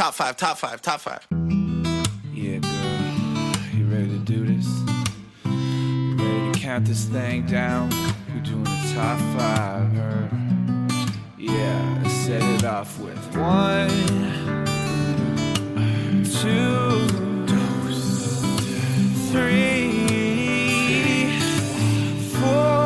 Top five, top five, top five. Yeah, girl, you ready to do this? You ready to count this thing down? We're doing the top five, her. Yeah, let's set it off with 1, 2, 3, 4.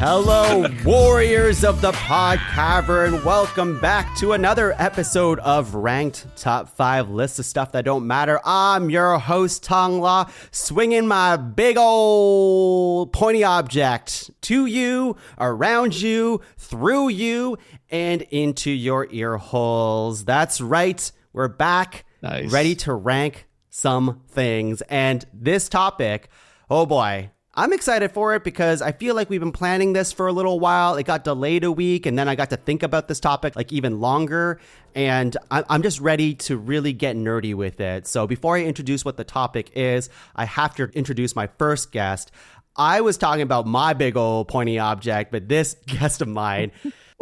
Hello, warriors of the Pod Cavern. Welcome back to another episode of Ranked Top 5 Lists of Stuff That Don't Matter. I'm your host, Tuong La, swinging my big old pointy object to you, around you, through you, and into your ear holes. That's right. We're back, ready to rank some things. And this topic, oh boy, I'm excited for it because I feel like we've been planning this for a little while. It got delayed a week, and then I got to think about this topic like even longer, and I'm just ready to really get nerdy with it. So before I introduce what the topic is, I have to introduce my first guest. I was talking about my big old pointy object, but this guest of mine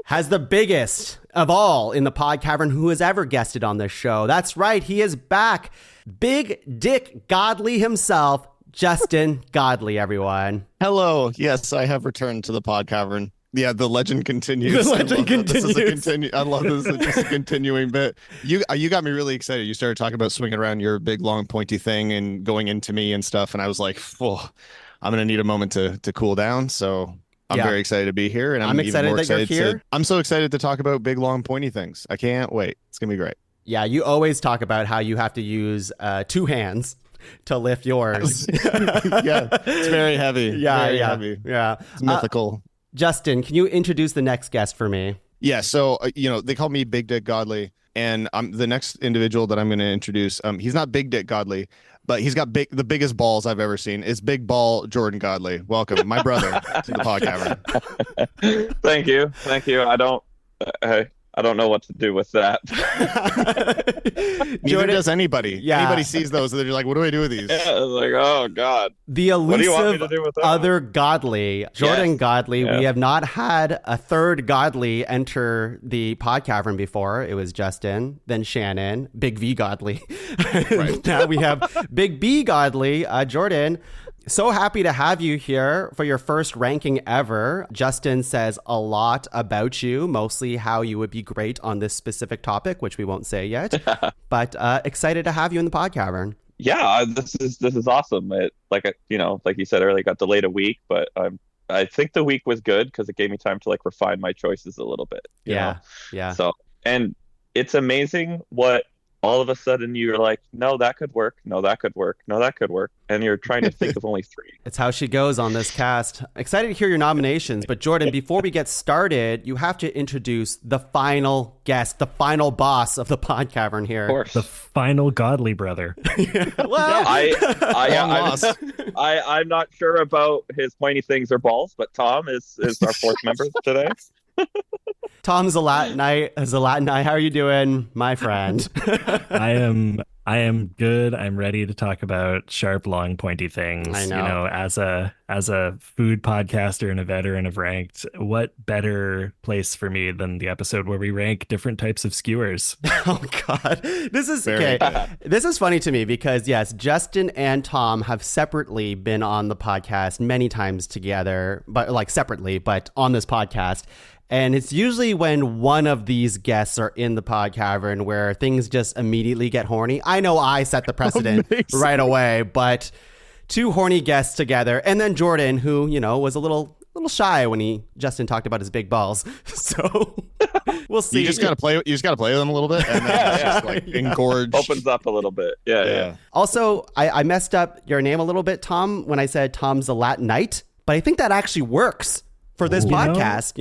has the biggest of all in the Pod Cavern who has ever guested on this show. That's right, he is back. Big Dick Godelie himself, Justin Godelie, everyone. Hello. Yes, I have returned to the Pod Cavern. Yeah, the legend continues. The legend continues. I love this. It's just a continuing bit. You got me really excited. You started talking about swinging around your big, long, pointy thing and going into me and stuff. And I was like, oh, I'm going to need a moment to cool down. So I'm very excited to be here. And I'm excited even more that you're here. I'm so excited to talk about big, long, pointy things. I can't wait. It's going to be great. Yeah, you always talk about how you have to use 2 hands to lift yours. Yeah, it's very heavy. Very heavy. Yeah. It's mythical. Justin, can you introduce the next guest for me? Yeah, so, they call me Big Dick Godelie, and the next individual that I'm going to introduce, he's not Big Dick Godelie, but he's got the biggest balls I've ever seen. It's Big Ball Jordan Godelie. Welcome, my brother, to the Pod Cavern. Thank you. I don't know what to do with that. Neither does anybody. Yeah. Anybody sees those, they're like, what do I do with these? Yeah, I was like, oh, God. The elusive What do you want me to do with that other Godelie, Jordan Yes. Godelie. Yeah. We have not had a third Godelie enter the Pod Cavern before. It was Justin, then Shannon, Big V Godelie. Right. Now we have Big B Godelie. Jordan, so happy to have you here for your first ranking ever. Justin says a lot about you, mostly how you would be great on this specific topic, which we won't say yet. But excited to have you in the Pod Cavern. Yeah, this is awesome. It like you said earlier, got delayed a week, but I think the week was good because it gave me time to like refine my choices a little bit. you know? Yeah. So, and it's amazing what all of a sudden you're like, no, that could work. No, that could work. No, that could work. And you're trying to think of only 3. It's how she goes on this cast. Excited to hear your nominations. But Jordan, before we get started, you have to introduce the final guest, the final boss of the Pod Cavern here. Of course. The final Godly brother. Well, I'm not sure about his pointy things or balls, but Tom is our 4th member today. Tom Zalatnai, how are you doing, my friend? I am good. I'm ready to talk about sharp, long, pointy things. I know. As a food podcaster and a veteran of Ranked, what better place for me than the episode where we rank different types of skewers? Oh God, this is Very okay. good. This is funny to me because yes, Justin and Tom have separately been on the podcast many times together, but like separately, but on this podcast. And it's usually when one of these guests are in the Pod Cavern where things just immediately get horny. I know I set the precedent right away, but 2 horny guests together, and then Jordan, who was a little shy when Justin talked about his big balls. So we'll see. You just gotta play with them a little bit, and then it's just like engorge. Opens up a little bit. Yeah. Also, I messed up your name a little bit, Tom, when I said Tom Zalatnai, but I think that actually works for this podcast,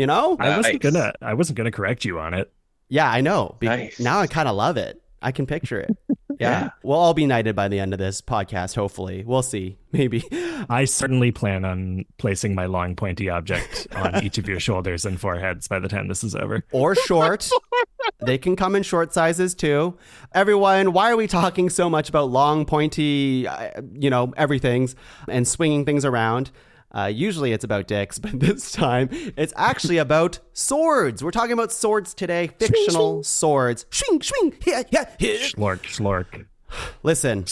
I wasn't gonna correct you on it. Yeah, I know. Nice. Now I kind of love it. I can picture it. Yeah. We'll all be knighted by the end of this podcast, hopefully. We'll see. Maybe. I certainly plan on placing my long, pointy object on each of your shoulders and foreheads by the time this is over. Or short. They can come in short sizes too. Everyone, why are we talking so much about long, pointy, everythings and swinging things around? Usually it's about dicks, but this time it's actually about swords. We're talking about swords today, fictional swords. Schwing, schwing, yeah, yeah, yeah. Schlork, schlork. Listen,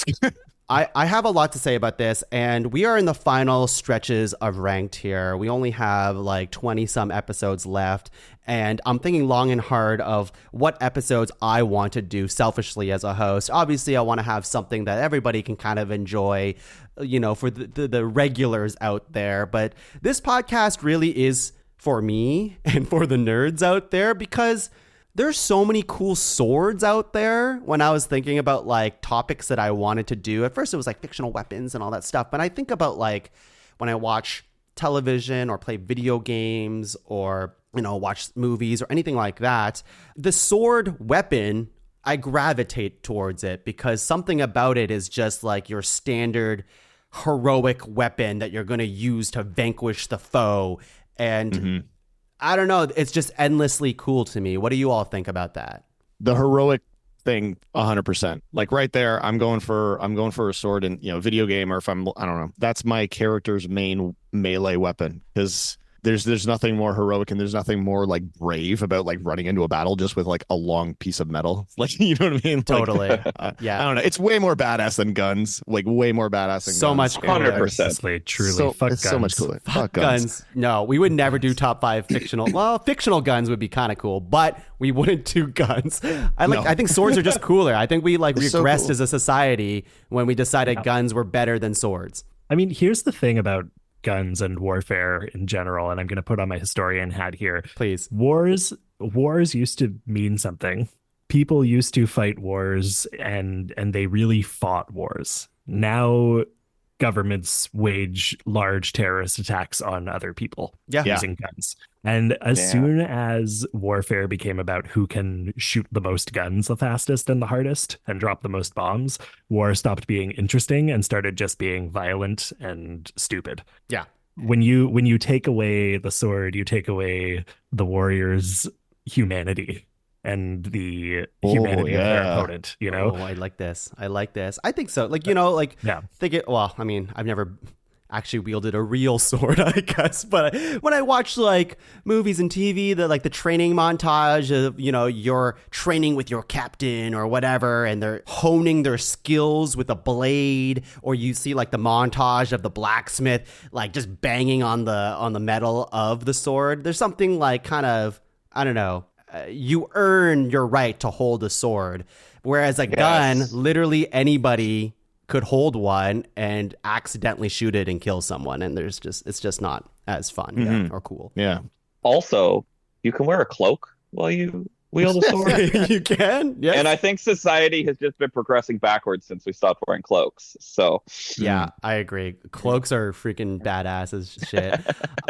I have a lot to say about this, and we are in the final stretches of Ranked here. We only have like 20 some episodes left, and I'm thinking long and hard of what episodes I want to do selfishly as a host. Obviously, I want to have something that everybody can kind of enjoy, you know, for the regulars out there. But this podcast really is for me and for the nerds out there, because there's so many cool swords out there. When I was thinking about like topics that I wanted to do, at first it was like fictional weapons and all that stuff. But I think about like when I watch television or play video games or, you know, watch movies or anything like that, the sword weapon, I gravitate towards it because something about it is just like your standard heroic weapon that you're going to use to vanquish the foe. And I don't know. It's just endlessly cool to me. What do you all think about that? The heroic thing, 100%. Like right there, I'm going for a sword in, you know, video game, or if I don't know, that's my character's main melee weapon, because there's nothing more heroic and there's nothing more like brave about like running into a battle just with like a long piece of metal. Like, you know what I mean? Like, Totally. Yeah. I don't know. It's way more badass than guns. Like way more badass than So guns. much cooler. 100%. Truly, fuck It's guns. so much cooler. Fuck Guns. No, we would never do top 5 fictional. Well, fictional guns would be kind of cool, but we wouldn't do guns. I think swords are just cooler. I think we like They're so regressed cool. as a society when we decided guns were better than swords. I mean, here's the thing about guns and warfare in general, and I'm going to put on my historian hat here. Please. Wars used to mean something. People used to fight wars, and they really fought wars. Now governments wage large terrorist attacks on other people using guns. And as soon as warfare became about who can shoot the most guns the fastest and the hardest and drop the most bombs, war stopped being interesting and started just being violent and stupid. Yeah. When you take away the sword, you take away the warrior's humanity and the humanity of their opponent, you know? Oh, I like this. I think so. Like, you know, like, well, I mean, I've never actually wielded a real sword, I guess, but when I watch like movies and TV, the training montage of, you know, you're training with your captain or whatever, and they're honing their skills with a blade, or you see like the montage of the blacksmith like just banging on the metal of the sword. There's something like kind of, I don't know, you earn your right to hold a sword, whereas a gun, literally anybody could hold one and accidentally shoot it and kill someone, and it's just not as fun or cool. Yeah. Also, you can wear a cloak while you wield a sword. You can, yes. And I think society has just been progressing backwards since we stopped wearing cloaks. So yeah, I agree. Cloaks are freaking badass as shit.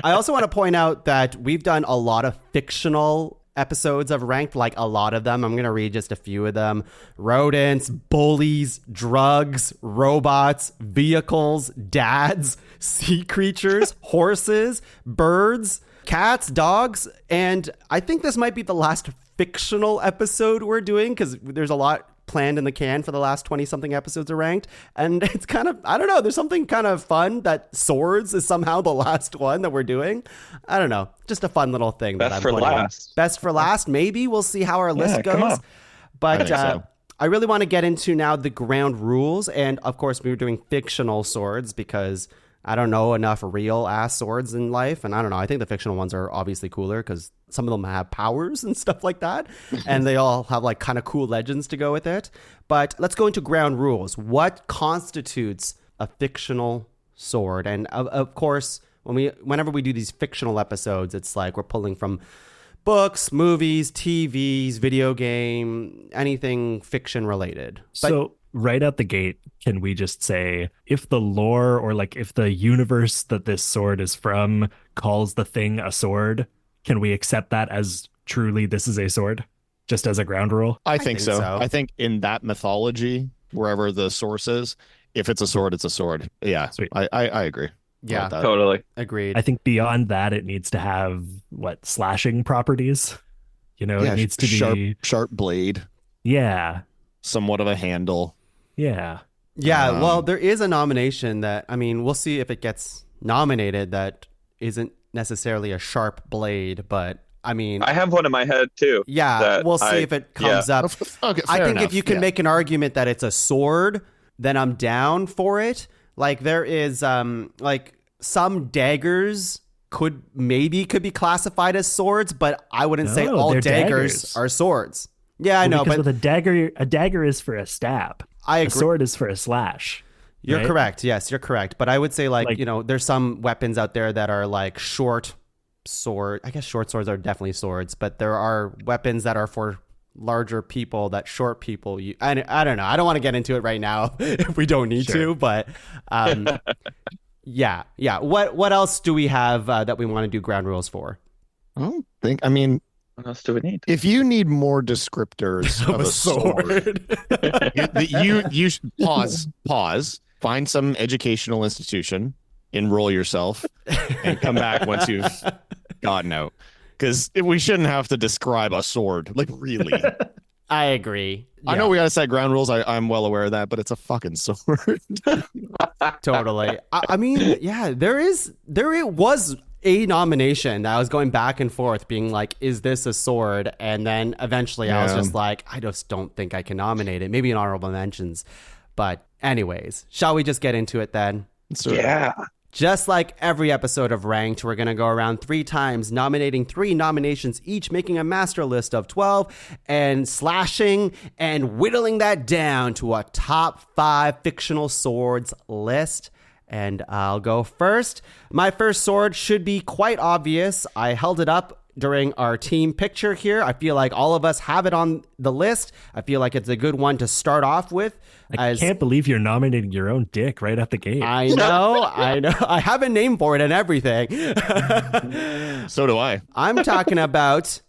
I also want to point out that we've done a lot of fictional episodes of Ranked, like a lot of them. I'm going to read just a few of them. Rodents, bullies, drugs, robots, vehicles, dads, sea creatures, horses, birds, cats, dogs, and I think this might be the last fictional episode we're doing, because there's a lot planned in the can for the last 20-something episodes of Ranked, and it's kind of, I don't know, there's something kind of fun that swords is somehow the last one that we're doing. I don't know, just a fun little thing. Best for last. Best for last, maybe. We'll see how our list come goes. on. But so. I really want to get into now the ground rules, and of course we were doing fictional swords because I don't know enough real ass swords in life, and I don't know, I think the fictional ones are obviously cooler because some of them have powers and stuff like that, and they all have like kind of cool legends to go with it. But let's go into ground rules. What constitutes a fictional sword? And of course, whenever we do these fictional episodes, it's like we're pulling from books, movies, TVs, video game, anything fiction related. So right out the gate, can we just say if the lore or like if the universe that this sword is from calls the thing a sword, can we accept that as truly this is a sword, just as a ground rule? I think so. so. I think in that mythology, wherever the source is, if it's a sword, it's a sword. Yeah. Sweet. I agree. Yeah, That. totally. agreed. I think beyond that, it needs to have slashing properties. You know, it needs to be sharp blade, yeah, somewhat of a handle. yeah. Yeah, well, there is a nomination that, I mean, we'll see if it gets nominated that isn't necessarily a sharp blade, but I mean, I have one in my head too. yeah, that we'll see if it comes up. Okay, I fair think enough. if you can make an argument that it's a sword, then I'm down for it. Like there is like some daggers could be classified as swords, but I wouldn't say No, all they're daggers daggers. are swords. Yeah, I know, because but with a dagger is for a stab. I A agree. sword is for a slash. You're right? correct. Yes, you're correct. But I would say Like- there's some weapons out there that are like short sword. I guess short swords are definitely swords, but there are weapons that are for larger people that short people use. I don't know. I don't want to get into it right now if we don't need to, but yeah. What else do we have that we want to do ground rules for? I don't think. I mean, What else do we need? if you need more descriptors of a sword, you should pause, find some educational institution, enroll yourself, and come back once you've gotten out. Because we shouldn't have to describe a sword, like really. I agree. I know we gotta set ground rules. I'm well aware of that, but it's a fucking sword. Totally. I mean, yeah, it was a nomination that I was going back and forth being like, is this a sword? And then eventually I was Yeah. just like, I just don't think I can nominate it. Maybe in honorable mentions. But anyways, shall we just get into it then? Yeah. Just like every episode of Ranked, we're going to go around 3 times, nominating 3 nominations each, making a master list of 12, and slashing and whittling that down to a top 5 fictional swords list. And I'll go first. My first sword should be quite obvious. I held it up during our team picture here. I feel like all of us have it on the list. I feel like it's a good one to start off with. I can't believe you're nominating your own dick right at the gate. I know. I have a name for it and everything. So do I. I'm talking about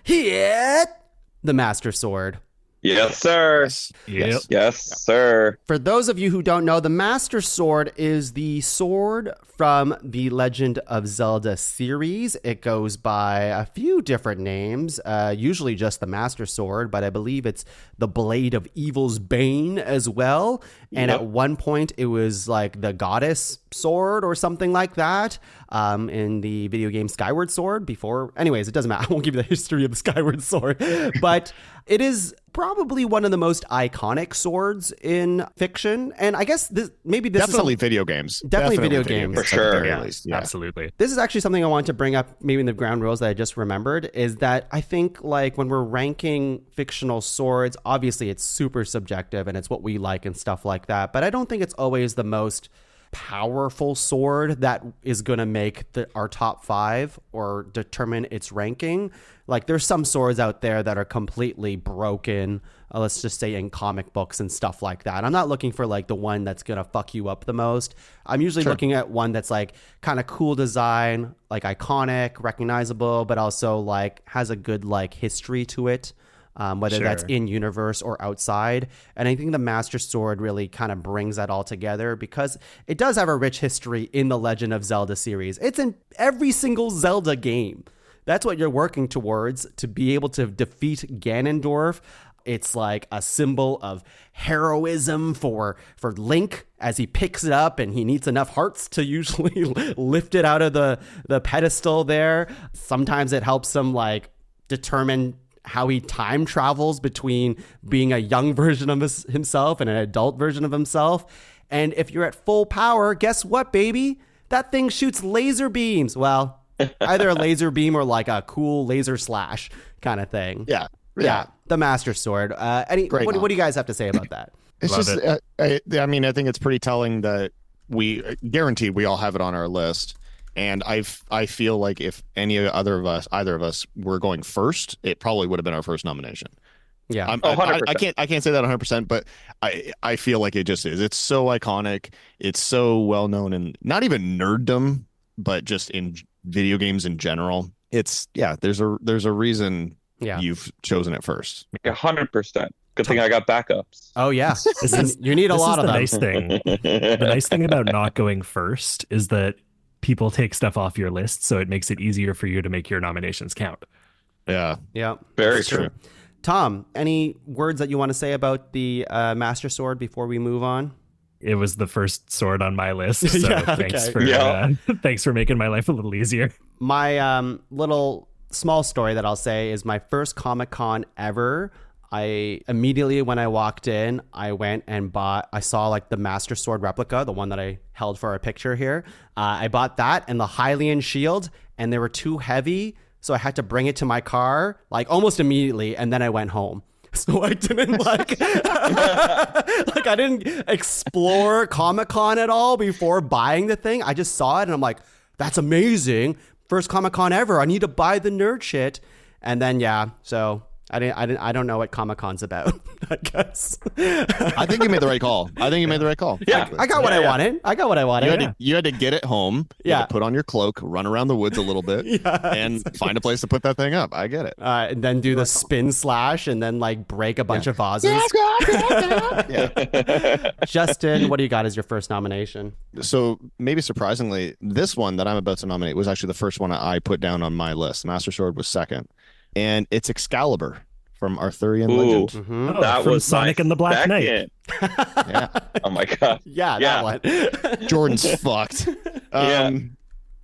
the Master Sword. Yes, sir. Yep. Yes, sir. For those of you who don't know, the Master Sword is the sword from the Legend of Zelda series. It goes by a few different names, usually just the Master Sword, but I believe it's the Blade of Evil's Bane as well. And at one point, it was like the Goddess Sword or something like that in the video game Skyward Sword before. Anyways, it doesn't matter. I won't give you the history of the Skyward Sword, but it is probably one of the most iconic swords in fiction. And I guess this Definitely is video games. Definitely video games. For sure. at the very Yeah. least. Yeah. Absolutely. This is actually something I want to bring up maybe in the ground rules that I just remembered, is that I think like when we're ranking fictional swords, obviously it's super subjective and it's what we like and stuff like that. But I don't think it's always the most powerful sword that is going to make our top 5 or determine its ranking. Like there's some swords out there that are completely broken, let's just say in comic books and stuff like that. I'm not looking for like the one that's going to fuck you up the most. I'm usually looking at one that's like kind of cool design, like iconic, recognizable, but also like has a good like history to it. Whether that's in universe or outside. And I think the Master Sword really kind of brings that all together because it does have a rich history in the Legend of Zelda series. It's in every single Zelda game. That's what you're working towards, to be able to defeat Ganondorf. It's like a symbol of heroism for Link as he picks it up and he needs enough hearts to usually lift it out of the pedestal there. Sometimes it helps him like determine how he time travels between being a young version of himself and an adult version of himself. And if you're at full power, guess what, baby? That thing shoots laser beams. Well, either a laser beam or like a cool laser slash kind of thing. Yeah. Yeah. The Master Sword. What do you guys have to say about that? It's Love just, I mean, I think it's pretty telling that we guaranteed we all have it on our list. And I feel like if either of us were going first, it probably would have been our first nomination. Yeah. I can't say that 100%, but I feel like it just is. It's so iconic. It's so well known, and not even nerddom, but just in video games in general. There's a reason you've chosen it first. 100%. Good thing I got backups. Oh yeah. You need a lot of them. Nice thing. The nice thing about not going first is that people take stuff off your list, so it makes it easier for you to make your nominations count. Yeah. Yeah. Very That's true. Tom, any words that you want to say about the Master Sword before we move on? it was the first sword on my list. So Yeah, thanks okay. for thanks for making my life a little easier. My little small story that I'll say is my first Comic-Con ever. I immediately, when I walked in, I went and I saw like the Master Sword replica, the one that I held for our picture here. I bought that and the Hylian shield, and they were too heavy, so I had to bring it to my car like almost immediately, and then I went home. So I didn't like I didn't explore Comic-Con at all before buying the thing. I just saw it and I'm like, that's amazing. First Comic-Con ever. I need to buy the nerd shit. And then so I don't know what Comic-Con's about, I guess. I think you made the right call. Yeah. I got what I wanted. You had to get it home. You had to put on your cloak, run around the woods a little bit, and find a place to put that thing up. I get it. And then do the spin slash and then like break a bunch of vases. Justin, what do you got as your first nomination? So maybe surprisingly, this one that I'm about to nominate was actually the first one I put down on my list. Master Sword was second. And it's Excalibur from Arthurian legend. Mm-hmm. Oh, That from was Sonic and the Black Knight. Yeah. Oh my god. Yeah, Yeah. that one. Jordan's fucked.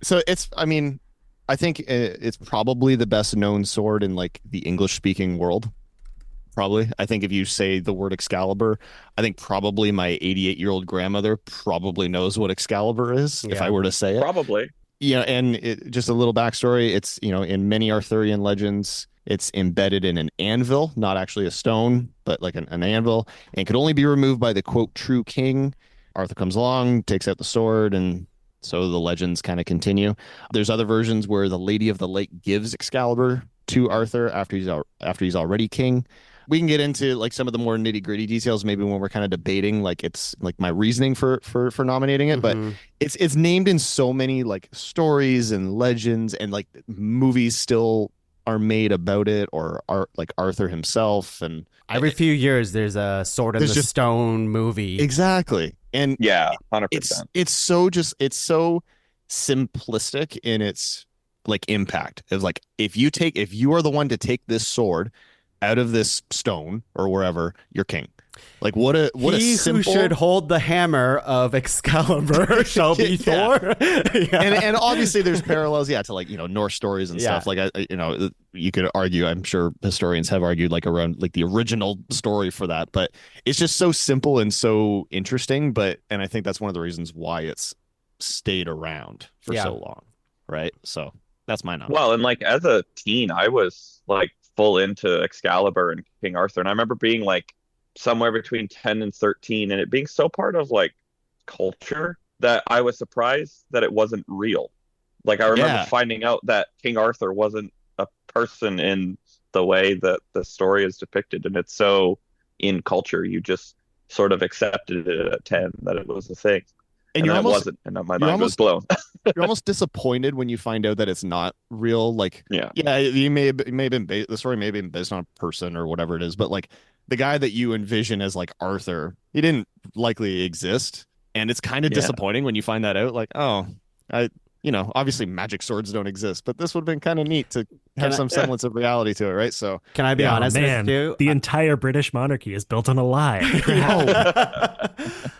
So I think it's probably the best known sword in like the English speaking world. Probably. I think if you say the word Excalibur, I think probably my 88-year-old grandmother probably knows what Excalibur is if I were to say it. Probably. Yeah, and just a little backstory. It's, in many Arthurian legends, it's embedded in an anvil, not actually a stone, but like an anvil, and could only be removed by the, quote, true king. Arthur comes along, takes out the sword, and so the legends kind of continue. There's other versions where the Lady of the Lake gives Excalibur to Arthur after he's already king. We can get into like some of the more nitty gritty details maybe when we're kind of debating like it's like my reasoning for nominating it, but it's named in so many like stories and legends, and like movies still are made about it, or like Arthur himself, and Every few years there's a Sword in the Stone movie. Exactly. And 100%. It's so simplistic in its like impact. It's like if you are the one to take this sword out of this stone or wherever, you're king. Like what a simple... who should hold the hammer of Excalibur shall be Thor. And obviously there's parallels to like Norse stories and stuff. Like you could argue, I'm sure historians have argued like around like the original story for that, but it's just so simple and so interesting. And I think that's one of the reasons why it's stayed around for so long, right? So that's my nomination. Well, and like as a teen, I was like full into Excalibur and King Arthur, and I remember being like somewhere between 10 and 13 and it being so part of like culture that I was surprised that it wasn't real. Like I remember finding out that King Arthur wasn't a person in the way that the story is depicted, and it's so in culture, you just sort of accepted it at 10 that it was a thing. And it wasn't, and my mind was blown. You're almost disappointed when you find out that it's not real. Like, you may have been the story may have been based on a person or whatever it is, but like the guy that you envision as like Arthur, he didn't likely exist, and it's kind of disappointing when you find that out. Like, obviously magic swords don't exist, but this would have been kind of neat to have some semblance of reality to it, right? So, can I be honest with you? The entire British monarchy is built on a lie.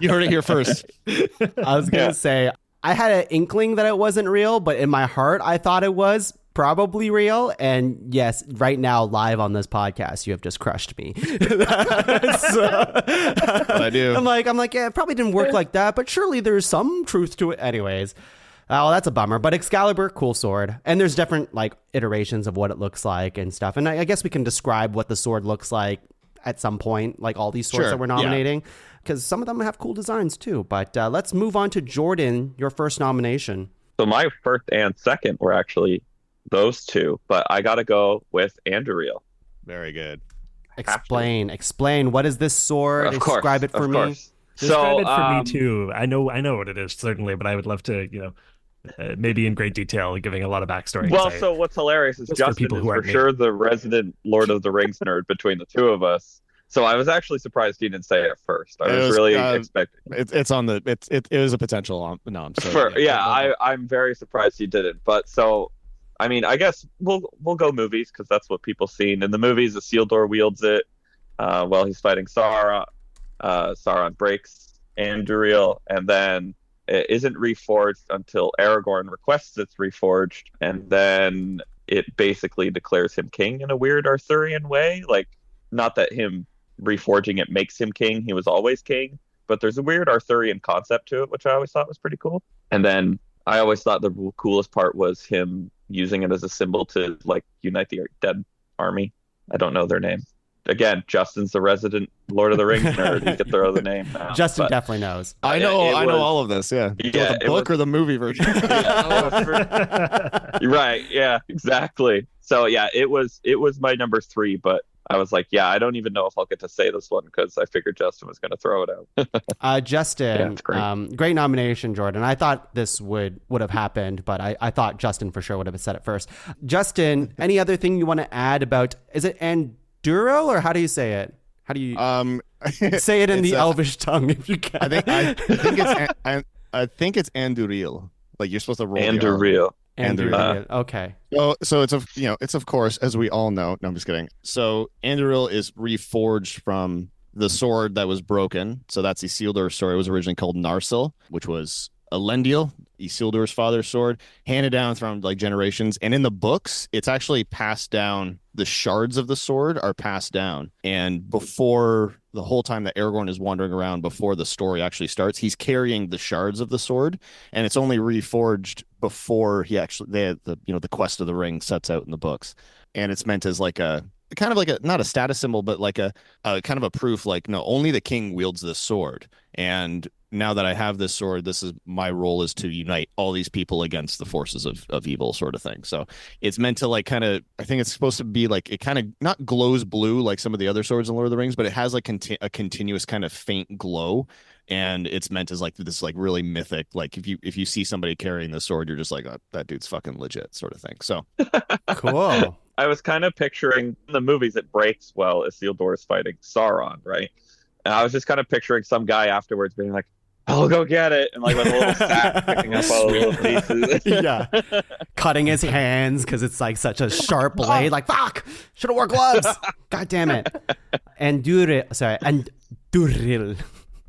You heard it here first. I was gonna say I had an inkling that it wasn't real, but in my heart I thought it was probably real. And yes, right now live on this podcast, you have just crushed me. I do. I'm like, yeah, it probably didn't work like that, but surely there's some truth to it. Anyways. Oh, that's a bummer. But Excalibur, cool sword. And there's different like iterations of what it looks like and stuff. And I guess we can describe what the sword looks like at some point, like all these swords that we're nominating, because some of them have cool designs too. But let's move on to Jordan, your first nomination. So my first and second were actually those two, but I got to go with Anduril. Very good. Explain. What is this sword? Of course, Describe it for me. Describe it for me too. I know what it is, certainly, but I would love to, maybe in great detail, giving a lot of backstory. Well, so what's hilarious is Justin is for sure the resident Lord of the Rings nerd between the two of us. So I was actually surprised he didn't say it first. I was really expecting. It was a potential nom. So I'm very surprised he didn't. But so, I mean, I guess we'll go movies because that's what people seen in the movies. Isildur wields it while he's fighting Sauron. Sauron breaks Anduril, and then it isn't reforged until Aragorn requests it's reforged, and then it basically declares him king in a weird Arthurian way. Like, not that him reforging it makes him king, he was always king, but there's a weird Arthurian concept to it, which I always thought was pretty cool. And then I always thought the coolest part was him using it as a symbol to like unite the dead army. I don't know their name. Again, Justin's the resident Lord of the Rings nerd. He could throw the name now. Justin definitely knows. I know all of this. Yeah, Yeah, the book or the movie version. Right. Yeah. Exactly. So yeah, it was my number 3, but I was like, yeah, I don't even know if I'll get to say this one because I figured Justin was going to throw it out. Justin, Yeah, great nomination, Jordan. I thought this would have happened, but I thought Justin for sure would have said it first. Justin, any other thing you want to add about? Is it Anduril or how do you say it? How do you say it in the Elvish tongue if you can? I think it's Anduril. Like you're supposed to roll Anduril. Anduril. Okay. So it's of course, as we all know. No, I'm just kidding. So Anduril is reforged from the sword that was broken. So that's Isildur's sword. It was originally called Narsil, which was Elendil, Isildur's father's sword, handed down from like generations. And in the books, it's actually passed down. The shards of the sword are passed down. And before the whole time that Aragorn is wandering around, before the story actually starts, he's carrying the shards of the sword, and it's only reforged before the quest of the ring sets out in the books. And it's meant as like a kind of like not a status symbol, but like a kind of a proof, like, no, only the king wields this sword. And now that I have this sword, this is my role, is to unite all these people against the forces of evil, sort of thing. So it's meant to like kind of, I think it's supposed to be like, it kind of not glows blue like some of the other swords in Lord of the Rings, but it has like a continuous kind of faint glow. And it's meant as like this like really mythic, like if you see somebody carrying the sword, you're just like, oh, that dude's fucking legit, sort of thing. So Cool. I was kind of picturing in the movies it breaks while Isildur is fighting Sauron, right? And I was just kind of picturing some guy afterwards being like, I'll go get it, and like with a little sack picking up all the little pieces. Yeah. Cutting his hands because it's like such a sharp blade. Like, fuck! Should have worn gloves! God damn it. Anduril.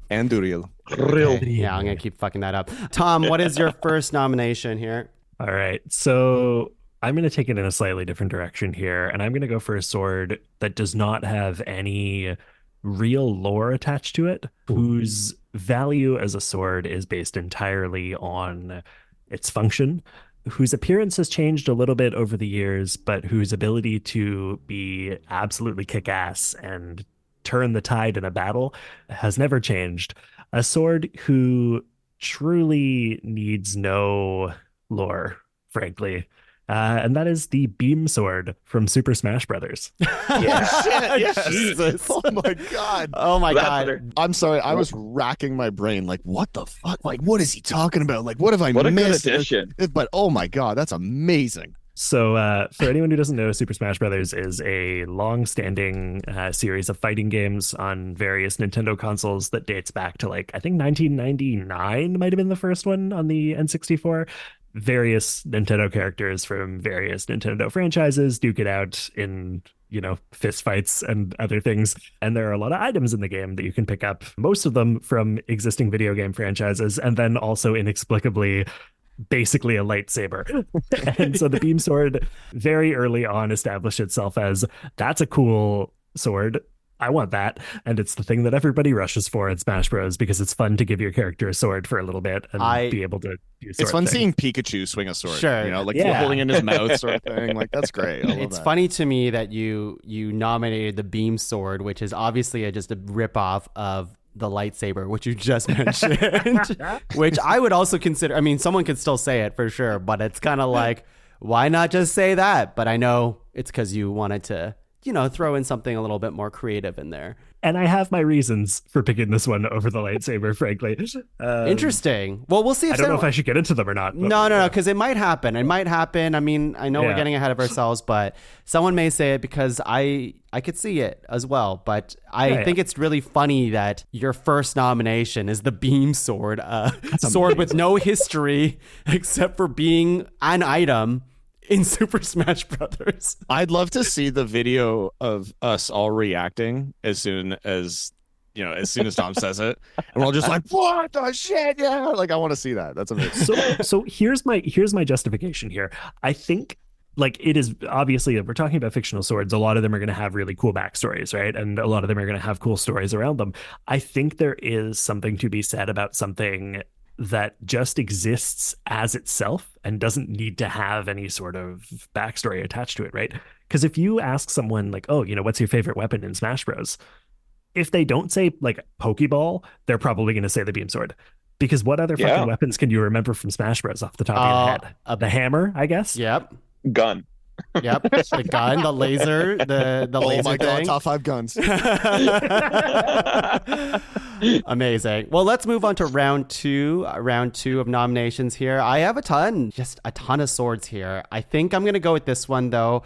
Anduril. Okay. Yeah, I'm going to keep fucking that up. Tom, what is your first nomination here? All right. So I'm going to take it in a slightly different direction here, and I'm going to go for a sword that does not have any real lore attached to it, whose value as a sword is based entirely on its function, whose appearance has changed a little bit over the years, but whose ability to be absolutely kick-ass and turn the tide in a battle has never changed. A sword who truly needs no lore, frankly. And that is the beam sword from Super Smash Brothers. Yes. Jesus. Oh my god. Oh my God. I'm sorry. I was racking my brain. Like, what the fuck? Like, what is he talking about? Like, what have I What a good missed? addition. But oh my god, that's amazing. So for anyone who doesn't know, Super Smash Brothers is a long-standing series of fighting games on various Nintendo consoles that dates back to like, I think 1999 might have been the first one on the N64. Various Nintendo characters from various Nintendo franchises duke it out in, fist fights and other things. And there are a lot of items in the game that you can pick up, most of them from existing video game franchises, and then also inexplicably basically a lightsaber. And so the beam sword very early on established itself as, that's a cool sword. I want that. And it's the thing that everybody rushes for in Smash Bros. Because it's fun to give your character a sword for a little bit and be able to do sword It's fun thing. seeing Pikachu swing a sword. Sure. Holding it in his mouth, sort of thing. Like, that's great. I love It's that. funny to me that you nominated the beam sword, which is obviously just a ripoff of the lightsaber, which you just mentioned, which I would also consider. I mean, someone could still say it for sure, but it's kind of like, why not just say that? But I know it's because you wanted to, throw in something a little bit more creative in there. And I have my reasons for picking this one over the lightsaber, frankly. Interesting. Well, we'll see if I don't know if I should get into them or not. No, because it might happen. It might happen. I mean, I know we're getting ahead of ourselves, but someone may say it because I could see it as well. But I think it's really funny that your first nomination is the beam sword, sword with no history except for being an item in Super Smash Brothers. I'd love to see the video of us all reacting as soon as as soon as Tom says it, and we're all just like, what the shit? Yeah, like I want to see that. That's amazing. So here's my justification here. I think like it is obviously if we're talking about fictional swords, a lot of them are going to have really cool backstories, right? And a lot of them are going to have cool stories around them. I think there is something to be said about something that just exists as itself and doesn't need to have any sort of backstory attached to it, right? Because if you ask someone like, oh, what's your favorite weapon in Smash Bros? If they don't say like Pokeball, they're probably going to say the beam sword. Because what other fucking weapons can you remember from Smash Bros off the top of your head? The hammer, I guess. Yep. Gun. Yep. The gun, the laser, the laser Oh my God, thing. top 5 guns. Amazing. Well, let's move on to round two of nominations here. I have just a ton of swords here. I think I'm going to go with this one, though.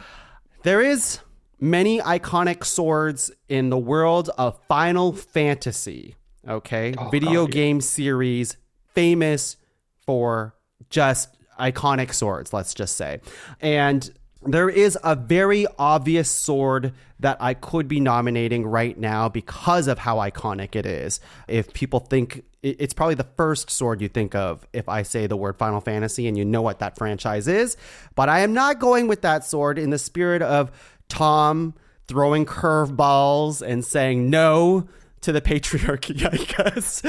There is many iconic swords in the world of Final Fantasy, okay? Video game series famous for just iconic swords, let's just say. And there is a very obvious sword that I could be nominating right now because of how iconic it is. If people think it's probably the first sword you think of if I say the word Final Fantasy and you know what that franchise is. But I am not going with that sword in the spirit of Tom throwing curveballs and saying no to the patriarchy, I guess.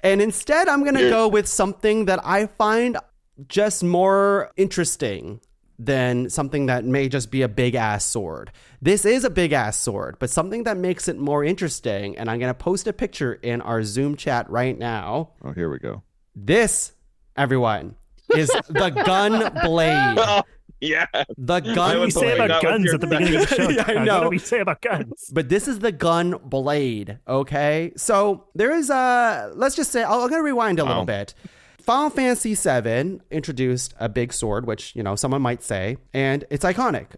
And instead, I'm going to go with something that I find just more interesting than something that may just be a big ass sword. This is a big ass sword, but something that makes it more interesting. And I'm going to post a picture in our Zoom chat right now. Oh, here we go. This, everyone, is the gun blade. Yeah. The gun What do we say blade. about guns at the beginning of the show? Yeah, I know. What do we say about guns? But this is the gun blade, okay? So there is let's just say, I'm going to rewind a little bit. Final Fantasy VII introduced a big sword, which, someone might say, and it's iconic.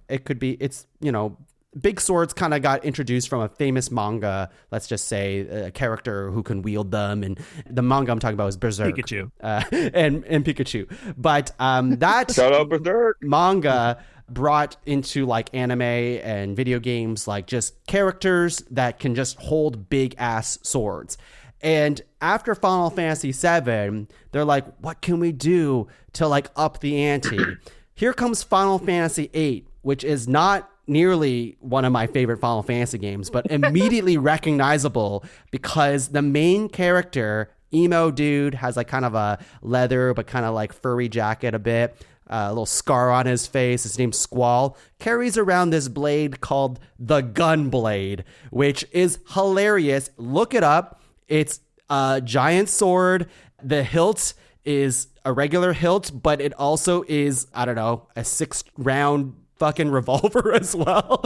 Big swords kind of got introduced from a famous manga, let's just say, a character who can wield them. And the manga I'm talking about is Berserk. Pikachu. And Pikachu. But that Shout out Berserk. manga brought into like anime and video games, like just characters that can just hold big ass swords. And after Final Fantasy VII, they're like, what can we do to like up the ante? Here comes Final Fantasy VIII, which is not nearly one of my favorite Final Fantasy games, but immediately recognizable because the main character, emo dude, has like kind of a leather but kind of like furry jacket a bit, a little scar on his face. His name's Squall. Carries around this blade called the Gun Blade, which is hilarious. Look it up. It's a giant sword. The hilt is a regular hilt, but it also is, I don't know, a 6-round fucking revolver as well.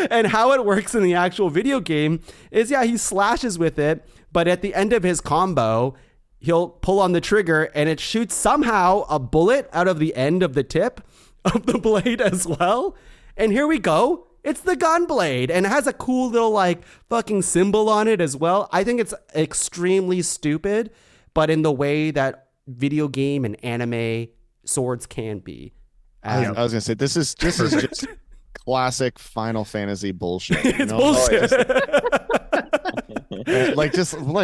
And how it works in the actual video game is, he slashes with it, but at the end of his combo, he'll pull on the trigger and it shoots somehow a bullet out of the end of the tip of the blade as well. And here we go. It's the gun blade, and it has a cool little like fucking symbol on it as well. I think it's extremely stupid, but in the way that video game and anime swords can be. I was gonna say this is just classic Final Fantasy bullshit. It's bullshit. Like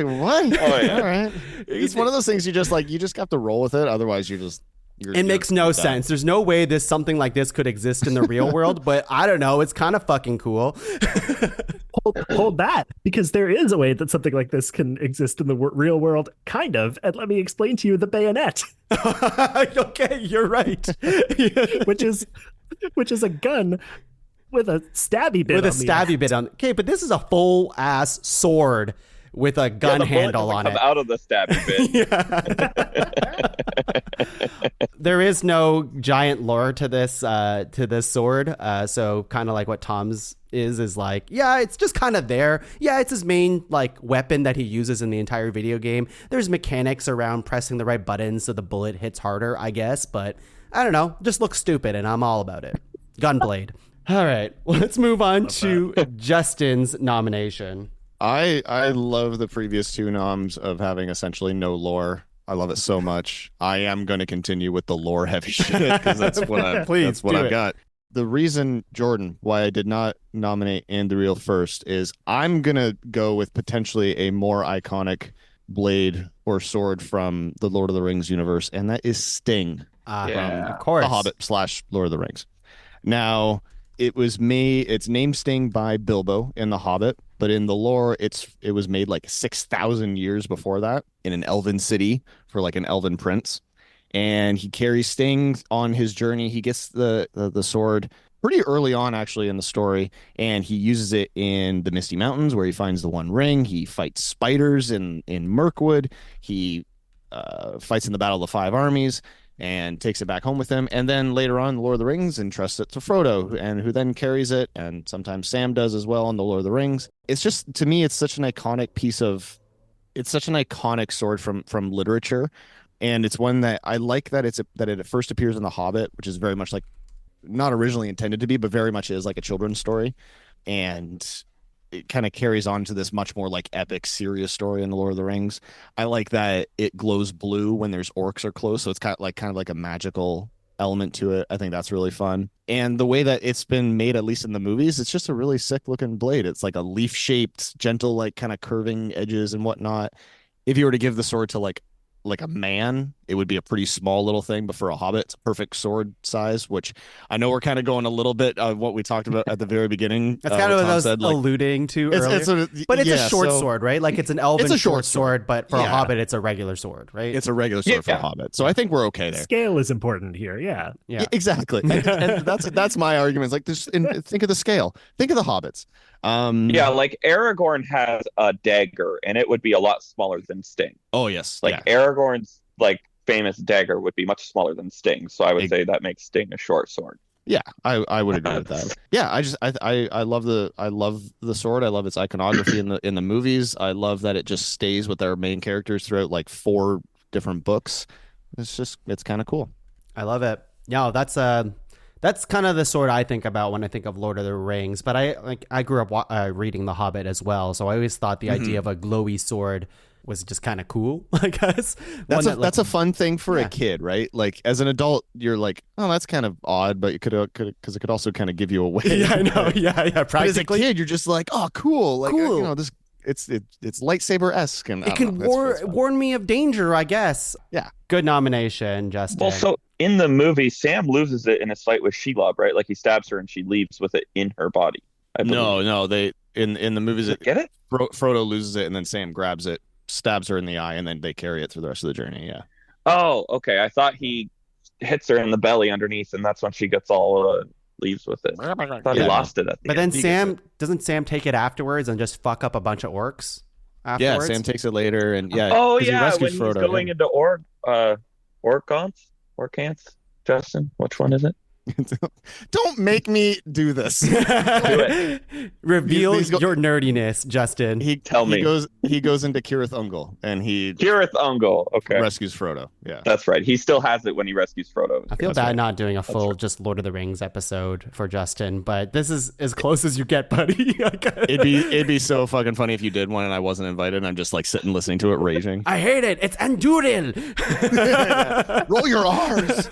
what? Oh, yeah. All right. It's one of those things you just have to roll with it. Otherwise, it makes no sense. There's no way something like this could exist in the real world, but I don't know. It's kind of fucking cool. Hold that, because there is a way that something like this can exist in the real world, kind of. And let me explain to you the bayonet. Okay, you're right. which is a gun with a stabby bit. Okay, but this is a full ass sword with a gun handle on it. Out of the stabby bit. There is no giant lore to this sword. So kind of like what Tom's is like, it's just kind of there. It's his main like weapon that he uses in the entire video game. There's mechanics around pressing the right buttons so the bullet hits harder, I guess, but I don't know, just looks stupid and I'm all about it. Gunblade. All right, well, let's move on to Justin's nomination. I love the previous 2 noms of having essentially no lore. I love it so much. I am going to continue with the lore heavy shit because that's what I've got. the reason, Jordan, why I did not nominate Anduril first is I'm gonna go with potentially a more iconic blade or sword from the Lord of the Rings universe, and that is Sting Yeah. Of course. The Hobbit / Lord of the Rings. Now, it's named Sting by Bilbo in The Hobbit, but in the lore, it was made like 6,000 years before that in an elven city for like an elven prince. And he carries Sting on his journey. He gets the sword pretty early on, actually, in the story, and he uses it in the Misty Mountains where he finds the One Ring. He fights spiders in Mirkwood. He fights in the Battle of the Five Armies and takes it back home with him. And then later on, Lord of the Rings entrusts it to Frodo, and who then carries it, and sometimes Sam does as well in the Lord of the Rings. It's just, to me, it's such an iconic sword from literature. And it's one that I like that it first appears in The Hobbit, which is very much like not originally intended to be, but very much is like a children's story. And it kind of carries on to this much more like epic, serious story in The Lord of the Rings. I like that it glows blue when there's orcs are close. So it's kind of like a magical element to it. I think that's really fun. And the way that it's been made, at least in the movies, it's just a really sick looking blade. It's like a leaf shaped, gentle, like kind of curving edges and whatnot. If you were to give the sword to like a man, it would be a pretty small little thing, but for a hobbit, it's a perfect sword size, which I know we're kind of going a little bit of what we talked about at the very beginning. That's kind of what Tom I was said, like, alluding to earlier. But it's a short sword, right? Like it's an elven it's a short sword, but for a Yeah. hobbit, it's a regular sword, right? It's a regular sword for a hobbit. So I think we're okay there. Scale is important here. Yeah. Yeah. Exactly. And that's my argument. It's like think of the scale. Think of the hobbits. Yeah, like Aragorn has a dagger, and it would be a lot smaller than Sting. Oh yes. Like Aragorn's like famous dagger would be much smaller than Sting, so I would say that makes Sting a short sword. Yeah, I would agree with that. Yeah, I love the sword. I love its iconography in the movies. I love that it just stays with our main characters throughout like 4 different books. It's kind of cool. I love it. Yeah, that's kind of the sword I think about when I think of Lord of the Rings. But I grew up reading The Hobbit as well, so I always thought the idea of a glowy sword was just kind of cool, I guess. That's a fun thing for a kid, right? Like as an adult, you're like, oh, that's kind of odd, but it could because it could also kind of give you away. Yeah, I know. Yeah. But as a kid, you're just like, oh, cool. Like Cool. you know, this it's lightsaber-esque, and it can warn me of danger, I guess. Yeah. Good nomination, Justin. Well, so in the movie, Sam loses it in a fight with Shelob, right? Like he stabs her and she leaves with it in her body. No, they in the movies, Get it? Frodo loses it, and then Sam grabs it, stabs her in the eye, and then they carry it through the rest of the journey. Yeah. Oh, okay. I thought he hits her in the belly underneath, and that's when she gets all leaves with it. I thought he lost it at the But end. then doesn't Sam take it afterwards and just fuck up a bunch of orcs afterwards? Yeah, Sam takes it later, and yeah. Oh 'cause he yeah, rescues when Frodo, he's going into Orcants. Justin, which one is it? Don't make me do this. Reveal These go- your nerdiness, Justin. Tell me. He goes into Cirith Ungol, and he Cirith Ungol. Okay, rescues Frodo. Yeah. that's right. He still has it when he rescues Frodo. I feel bad not doing a full just Lord of the Rings episode for Justin, but this is as close as you get, buddy. It'd be so fucking funny if you did one and I wasn't invited, and I'm just like sitting listening to it raging. I hate it. It's Anduril. Roll your R's.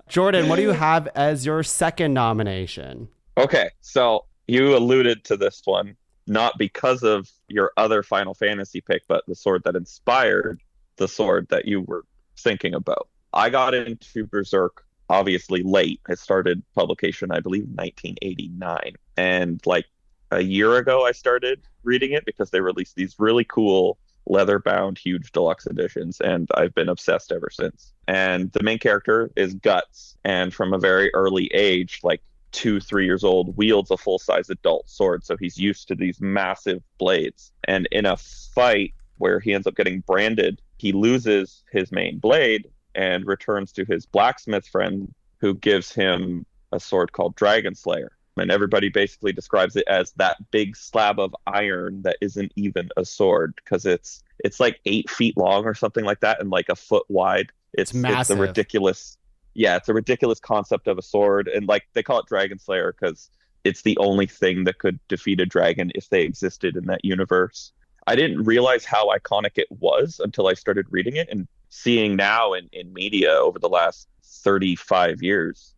Jordan, what do you have as your second nomination? Okay, so you alluded to this one not because of your other Final Fantasy pick, but the sword that inspired the sword that you were thinking about. I got into Berserk obviously late. It started publication, I believe, 1989. And like a year ago, I started reading it because they released these really cool leather-bound huge deluxe editions, and I've been obsessed ever since. And the main character is Guts, and from a very early age, like 2-3 years old, wields a full-size adult sword, so he's used to these massive blades. And in a fight where he ends up getting branded, he loses his main blade and returns to his blacksmith friend, who gives him a sword called Dragon Slayer. And everybody basically describes it as that big slab of iron that isn't even a sword, because it's like 8 feet long or something like that, and like a foot wide. It's massive. It's a ridiculous concept of a sword, and like they call it Dragon Slayer because it's the only thing that could defeat a dragon if they existed in that universe. I didn't realize how iconic it was until I started reading it and seeing now in media over the last 35 years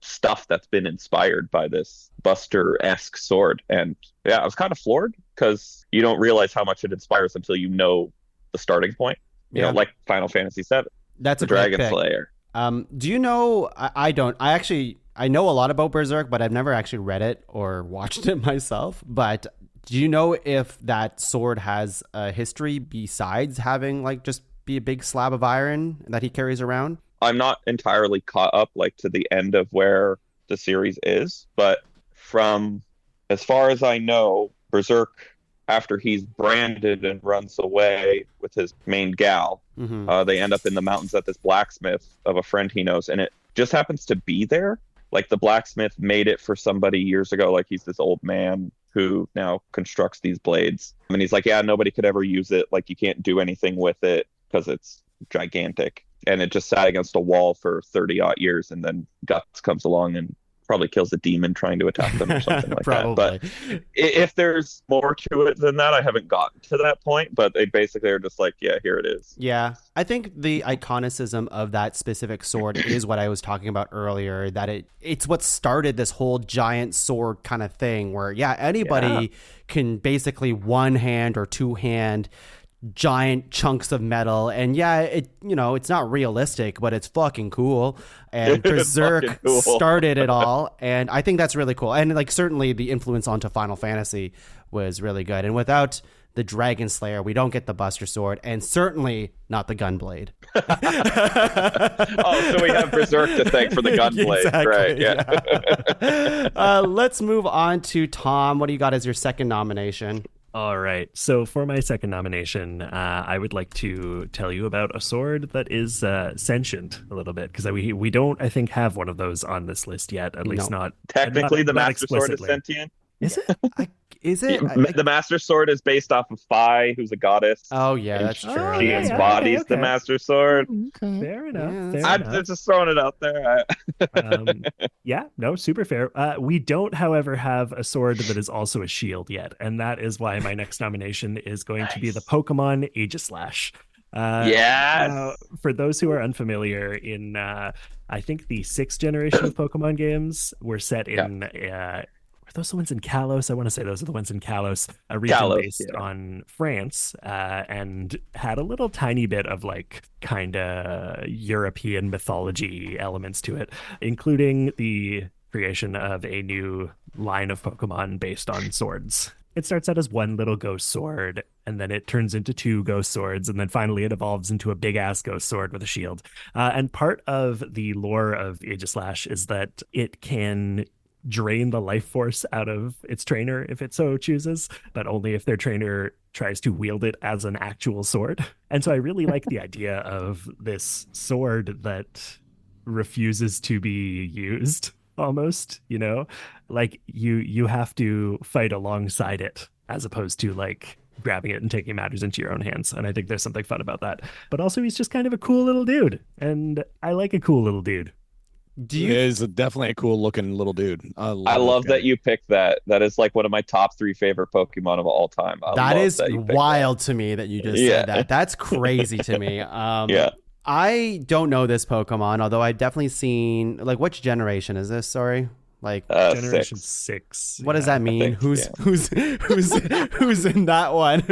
stuff that's been inspired by this Buster-esque sword. And yeah, I was kind of floored because you don't realize how much it inspires until you know the starting point. You know, like Final Fantasy VII. That's the a great Dragon pick. Slayer. Do you know? I don't. I know a lot about Berserk, but I've never actually read it or watched it myself. But do you know if that sword has a history besides having like just be a big slab of iron that he carries around? I'm not entirely caught up like to the end of where the series is, but from as far as I know, Berserk, after he's branded and runs away with his main gal, they end up in the mountains at this blacksmith of a friend he knows, and it just happens to be there. Like the blacksmith made it for somebody years ago. Like he's this old man who now constructs these blades. And he's like, yeah, nobody could ever use it. Like you can't do anything with it because it's gigantic. And it just sat against a wall for 30 odd years. And then Guts comes along and probably kills a demon trying to attack them or something like that. But if there's more to it than that, I haven't gotten to that point. But they basically are just like, yeah, here it is. Yeah, I think the iconicism of that specific sword is what I was talking about earlier, that it's what started this whole giant sword kind of thing where, anybody can basically one hand or two hand giant chunks of metal, and it's not realistic, but it's fucking cool. And Berserk started it all, and I think that's really cool. And like certainly the influence onto Final Fantasy was really good. And without the Dragon Slayer, we don't get the Buster Sword, and certainly not the Gunblade. So we have Berserk to thank for the Gunblade, right? Yeah. Let's move on to Tom. What do you got as your second nomination? All right. So for my second nomination, I would like to tell you about a sword that is sentient a little bit, because we don't, I think, have one of those on this list yet. At least not technically. The not Master Sword is sentient. Is it? Is it? The Master Sword is based off of Phi, who's a goddess. Oh yeah, that's true. She embodies the Master Sword. Fair enough. I'm just throwing it out there. Super fair. We don't, however, have a sword that is also a shield yet, and that is why my next nomination is going to be the Pokemon Aegislash. Yes. For those who are unfamiliar, in I think the 6th generation of Pokemon games were set in. Are those the ones in Kalos? I want to say those are the ones in Kalos, a region based on France, and had a little tiny bit of like kind of European mythology elements to it, including the creation of a new line of Pokemon based on swords. It starts out as one little ghost sword, and then it turns into 2 ghost swords, and then finally it evolves into a big-ass ghost sword with a shield. And part of the lore of Aegislash is that it can drain the life force out of its trainer if it so chooses, but only if their trainer tries to wield it as an actual sword. And so I really like the idea of this sword that refuses to be used, almost, like you have to fight alongside it as opposed to like grabbing it and taking matters into your own hands. And I think there's something fun about that. But also he's just kind of a cool little dude, and I like a cool little dude. He is definitely a cool looking little dude. I love that you picked that. That is like one of my top 3 favorite Pokemon of all time. That is wild to me that you just said that. That's crazy to me. I don't know this Pokemon, although I've definitely seen, like, which generation is this? Sorry. Like generation 6. What does that mean? Who's in that one?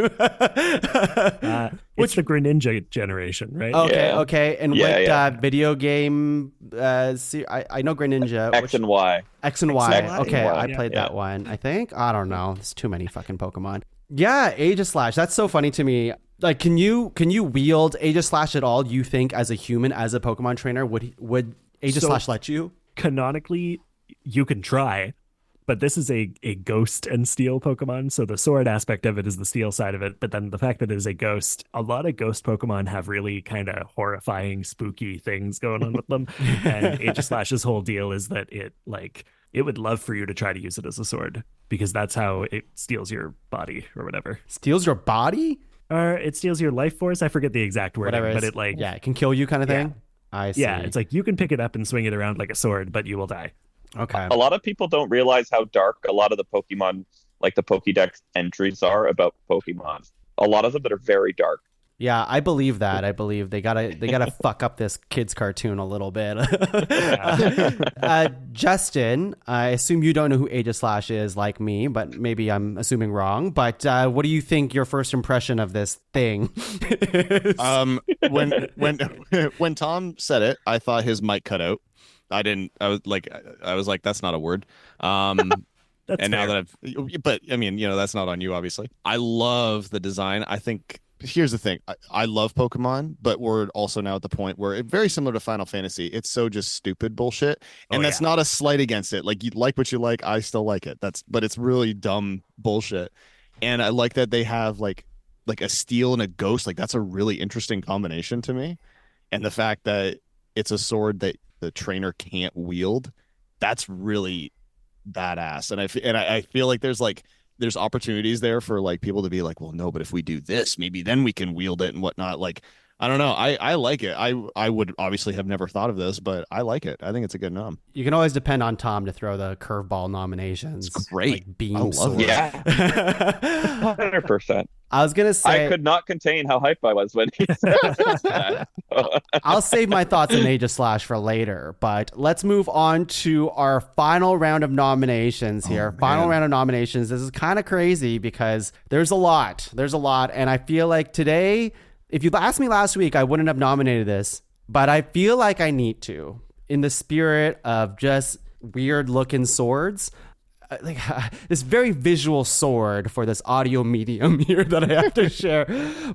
It's the Greninja generation, right? Okay. And what video game? I know Greninja. X and Y. X and Y. Okay, I played that one. I think. I don't know. There's too many fucking Pokemon. Yeah, Aegislash. That's so funny to me. Like, can you wield Aegislash at all? You think as a human, as a Pokemon trainer, would Aegislash let you? Canonically, you can try, but this is a ghost and steel Pokemon, so the sword aspect of it is the steel side of it, but then the fact that it is a ghost, a lot of ghost Pokemon have really kind of horrifying, spooky things going on with them. And Aegislash's whole deal is that it would love for you to try to use it as a sword, because that's how it steals your body or whatever. Steals your body? Or it steals your life force. I forget the exact wording, but it it can kill you kind of thing. I see. Yeah, it's like you can pick it up and swing it around like a sword, but you will die. Okay. A lot of people don't realize how dark a lot of the Pokemon, like the Pokédex entries, are about Pokemon. A lot of them that are very dark. Yeah, I believe that. I believe they gotta fuck up this kids cartoon a little bit. Justin, I assume you don't know who Aegislash is like me, but maybe I'm assuming wrong. But what do you think your first impression of this thing is? When Tom said it, I thought his mic cut out. I didn't. I was like, that's not a word. That's and fair. now that but I mean, that's not on you, obviously. I love the design. I think here's the thing. I love Pokemon, but we're also now at the point where very similar to Final Fantasy. It's so just stupid bullshit, and that's not a slight against it. Like, you like what you like. I still like it. But it's really dumb bullshit, and I like that they have like a steel and a ghost. Like, that's a really interesting combination to me, and the fact that it's a sword that the trainer can't wield, that's really badass. And I feel like there's opportunities there for like people to be like, well, no, but if we do this, maybe then we can wield it and whatnot. Like, I don't know. I like it. I would obviously have never thought of this, but I like it. I think it's a good nom. You can always depend on Tom to throw the curveball nominations. It's great. Like beam I love swords. it. Yeah, 100%. I was gonna say I could not contain how hyped I was when he said that. I'll save my thoughts on Aegislash for later, but let's move on to our final round of nominations here. Final round of nominations. This is kind of crazy because there's a lot. And I feel like today, if you asked me last week, I wouldn't have nominated this, but I feel like I need to, in the spirit of just weird looking swords. Like this very visual sword for this audio medium here that I have to share.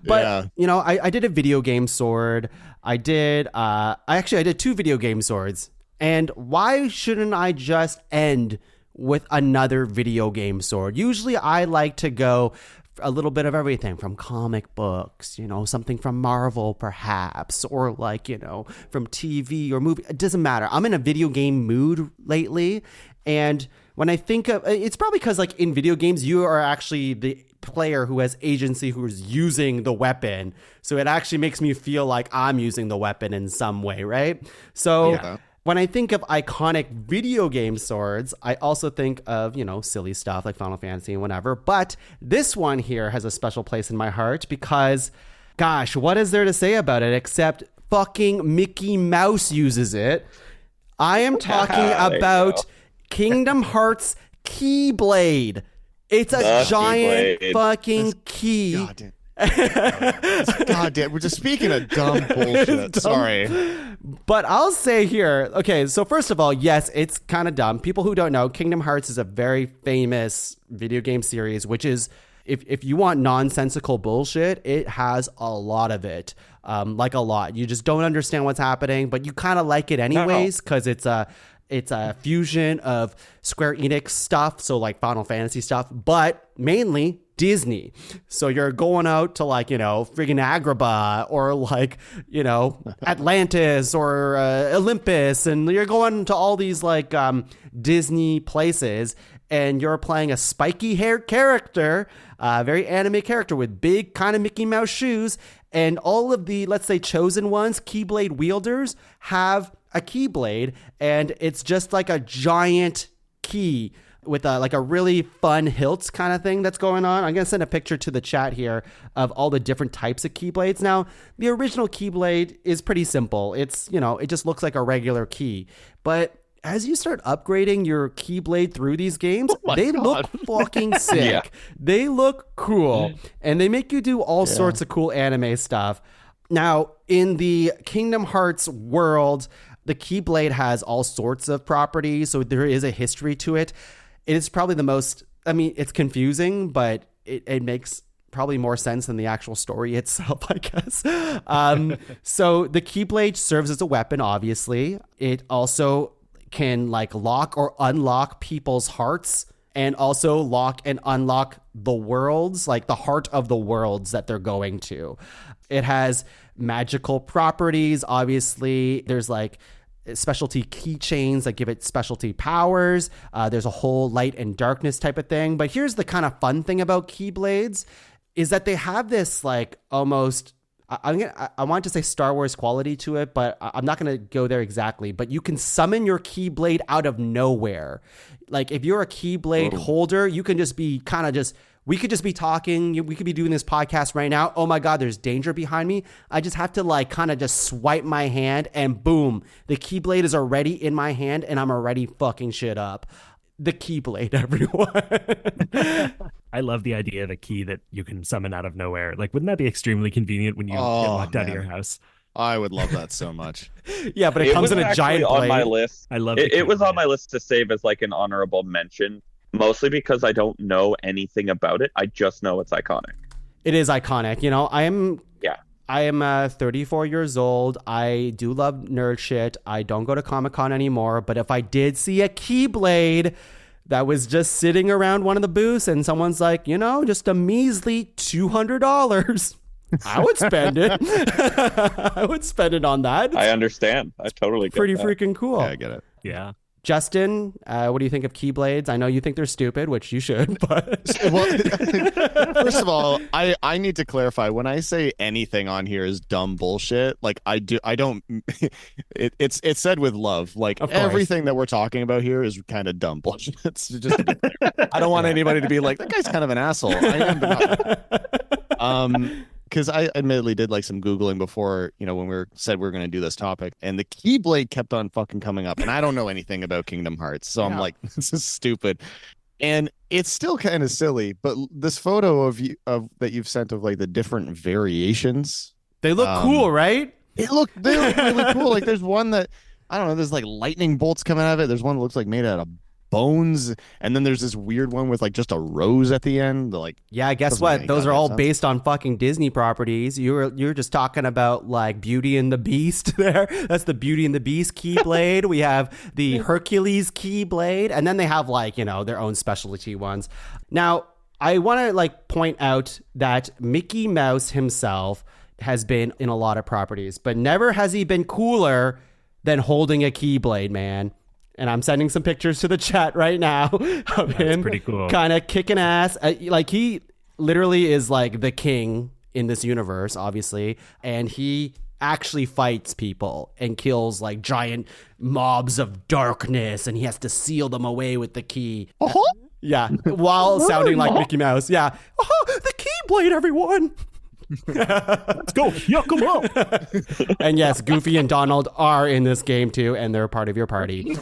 But I did a video game sword. I did 2 video game swords. And why shouldn't I just end with another video game sword? Usually I like to go a little bit of everything from comic books, something from Marvel perhaps, or like, from TV or movie. It doesn't matter. I'm in a video game mood lately. And when I think of, it's probably because like in video games, you are actually the player who has agency, who is using the weapon. So it actually makes me feel like I'm using the weapon in some way, right? So when I think of iconic video game swords, I also think of, silly stuff like Final Fantasy and whatever. But this one here has a special place in my heart because, gosh, what is there to say about it except fucking Mickey Mouse uses it? I am talking about Kingdom Hearts Keyblade. It's a giant fucking key. God damn. We're just speaking of dumb bullshit. Sorry. But I'll say here, okay, so first of all, yes, it's kind of dumb. People who don't know, Kingdom Hearts is a very famous video game series, which is, if you want nonsensical bullshit, it has a lot of it. Like a lot. You just don't understand what's happening, but you kind of like it anyways because it's a fusion of Square Enix stuff, so like Final Fantasy stuff, but mainly Disney. So you're going out to like, friggin' Agrabah or like, Atlantis or Olympus, and you're going to all these like Disney places, and you're playing a spiky haired character, very anime character with big kind of Mickey Mouse shoes, and all of the, let's say, chosen ones, Keyblade wielders, have a Keyblade, and it's just like a giant key with a really fun hilt kind of thing that's going on. I'm going to send a picture to the chat here of all the different types of Keyblades. Now, the original Keyblade is pretty simple. It's, it just looks like a regular key. But as you start upgrading your Keyblade through these games, they look fucking sick. Yeah. They look cool. And they make you do all sorts of cool anime stuff. Now, in the Kingdom Hearts world, the Keyblade has all sorts of properties, so there is a history to it. It is probably the most, it's confusing, but it makes probably more sense than the actual story itself, I guess. So the Keyblade serves as a weapon, obviously. It also can like lock or unlock people's hearts, and also lock and unlock the worlds, like the heart of the worlds that they're going to. It has magical properties. Obviously, there's like specialty keychains that give it specialty powers. There's a whole light and darkness type of thing. But here's the kind of fun thing about Keyblades is that they have this like almost, I want to say Star Wars quality to it, but I'm not going to go there exactly. But you can summon your Keyblade out of nowhere. Like if you're a Keyblade holder, you can just be kind of just We could just be talking. We could be doing this podcast right now. Oh my God, there's danger behind me. I just have to like kind of just swipe my hand and boom, the Keyblade is already in my hand and I'm already fucking shit up. The Keyblade, everyone. I love the idea of a key that you can summon out of nowhere. Like, wouldn't that be extremely convenient when you get Oh, locked out of man. your house? I would love that so much. Yeah, but it comes was in a actually giant on blade. my list. I love It was on Keyblade. my list to save as like an honorable mention, mostly because I don't know anything about it. I just know it's iconic. It is iconic. You know, I am 34 years old. I do love nerd shit. I don't go to Comic-Con anymore. But if I did see a Keyblade that was just sitting around one of the booths and someone's like, you know, just a measly $200, I would spend it. I would spend it on that. I understand. I totally get Pretty that. freaking cool. Yeah, I get it. Yeah. Justin, what do you think of Keyblades? I know you think they're stupid, which you should, but Well, first of all, I need to clarify when I say anything on here is dumb bullshit. Like I don't. It's said with love. Like Of course. everything that we're talking about here is kind of dumb bullshit. It's just. I don't want anybody to be like that guy's kind of an asshole. I am, but not. Because I admittedly did like some Googling before, you know, when we were going to do this topic, and the Keyblade kept on fucking coming up, and I don't know anything about Kingdom Hearts, so I'm Yeah. like, this is stupid, and it's still kind of silly. But this photo of you that you've sent of like the different variations, they look cool, right? they look really cool. Like there's one that I don't know, there's like lightning bolts coming out of it. There's one that looks like made out of bones, and then there's this weird one with like just a rose at the end. Like Yeah, guess doesn't make what? any Those are goddamn all sense. based on fucking Disney properties. You're just talking about like Beauty and the Beast there. That's the Beauty and the Beast Keyblade. We have the Hercules Keyblade, and then they have like, you know, their own specialty ones. Now, I want to like point out that Mickey Mouse himself has been in a lot of properties, but never has he been cooler than holding a Keyblade, man. And I'm sending some pictures to the chat right now of him pretty cool. kind of kicking ass. Like he literally is like the king in this universe, obviously. And he actually fights people and kills like giant mobs of darkness. And he has to seal them away with the key. Yeah, while sounding like Mickey Mouse. Yeah. Oh, the Keyblade, everyone. Let's go. Yuck 'em up. And yes, Goofy and Donald are in this game too, and they're part of your party.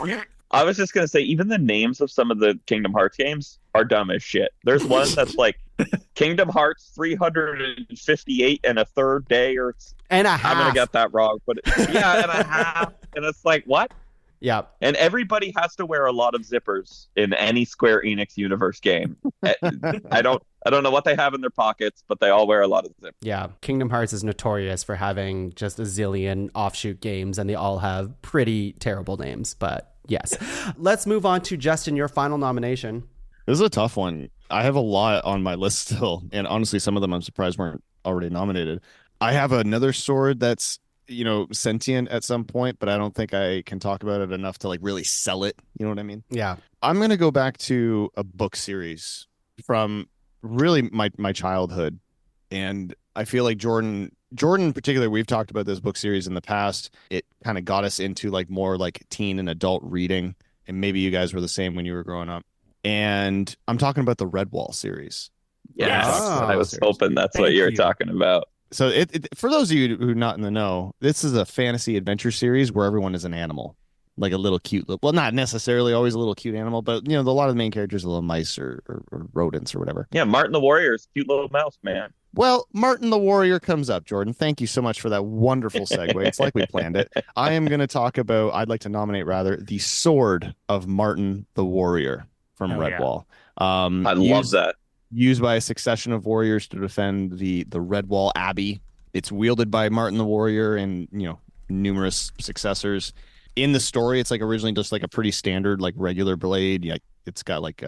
I was just gonna say, even the names of some of the Kingdom Hearts games are dumb as shit. There's one that's like Kingdom Hearts 358 and a third day, or And a half. I'm gonna get that wrong, but yeah, and a half, and it's like what? Yeah. And everybody has to wear a lot of zippers in any Square Enix universe game. I don't know what they have in their pockets, but they all wear a lot of zippers. Yeah, Kingdom Hearts is notorious for having just a zillion offshoot games, and they all have pretty terrible names. But yes, let's move on to Justin, your final nomination. This is a tough one. I have a lot on my list still, and honestly, some of them I'm surprised weren't already nominated. I have another sword that's, you know, sentient at some point, but I don't think I can talk about it enough to like really sell it. You know what I mean? Yeah. I'm gonna go back to a book series from really my childhood, and I feel like Jordan in particular, we've talked about this book series in the past. It kind of got us into like more like teen and adult reading, and maybe you guys were the same when you were growing up. And I'm talking about the Redwall series. Yes, Oh. I was hoping that's what Thank you were you. talking about. So it for those of you who are not in the know, this is a fantasy adventure series where everyone is an animal, like a little cute, well, not necessarily always a little cute animal, but you know, a lot of the main characters are little mice or rodents or whatever. Yeah, Martin the Warrior's cute little mouse, man. Well, Martin the Warrior comes up, Jordan. Thank you so much for that wonderful segue. It's like we planned it. I am going to talk about, I'd like to nominate rather, the sword of Martin the Warrior from Oh, yeah. Redwall. I love that. Used by a succession of warriors to defend the Redwall Abbey. It's wielded by Martin the Warrior and, you know, numerous successors. In the story, it's like originally just like a pretty standard, like regular blade. Yeah, it's got like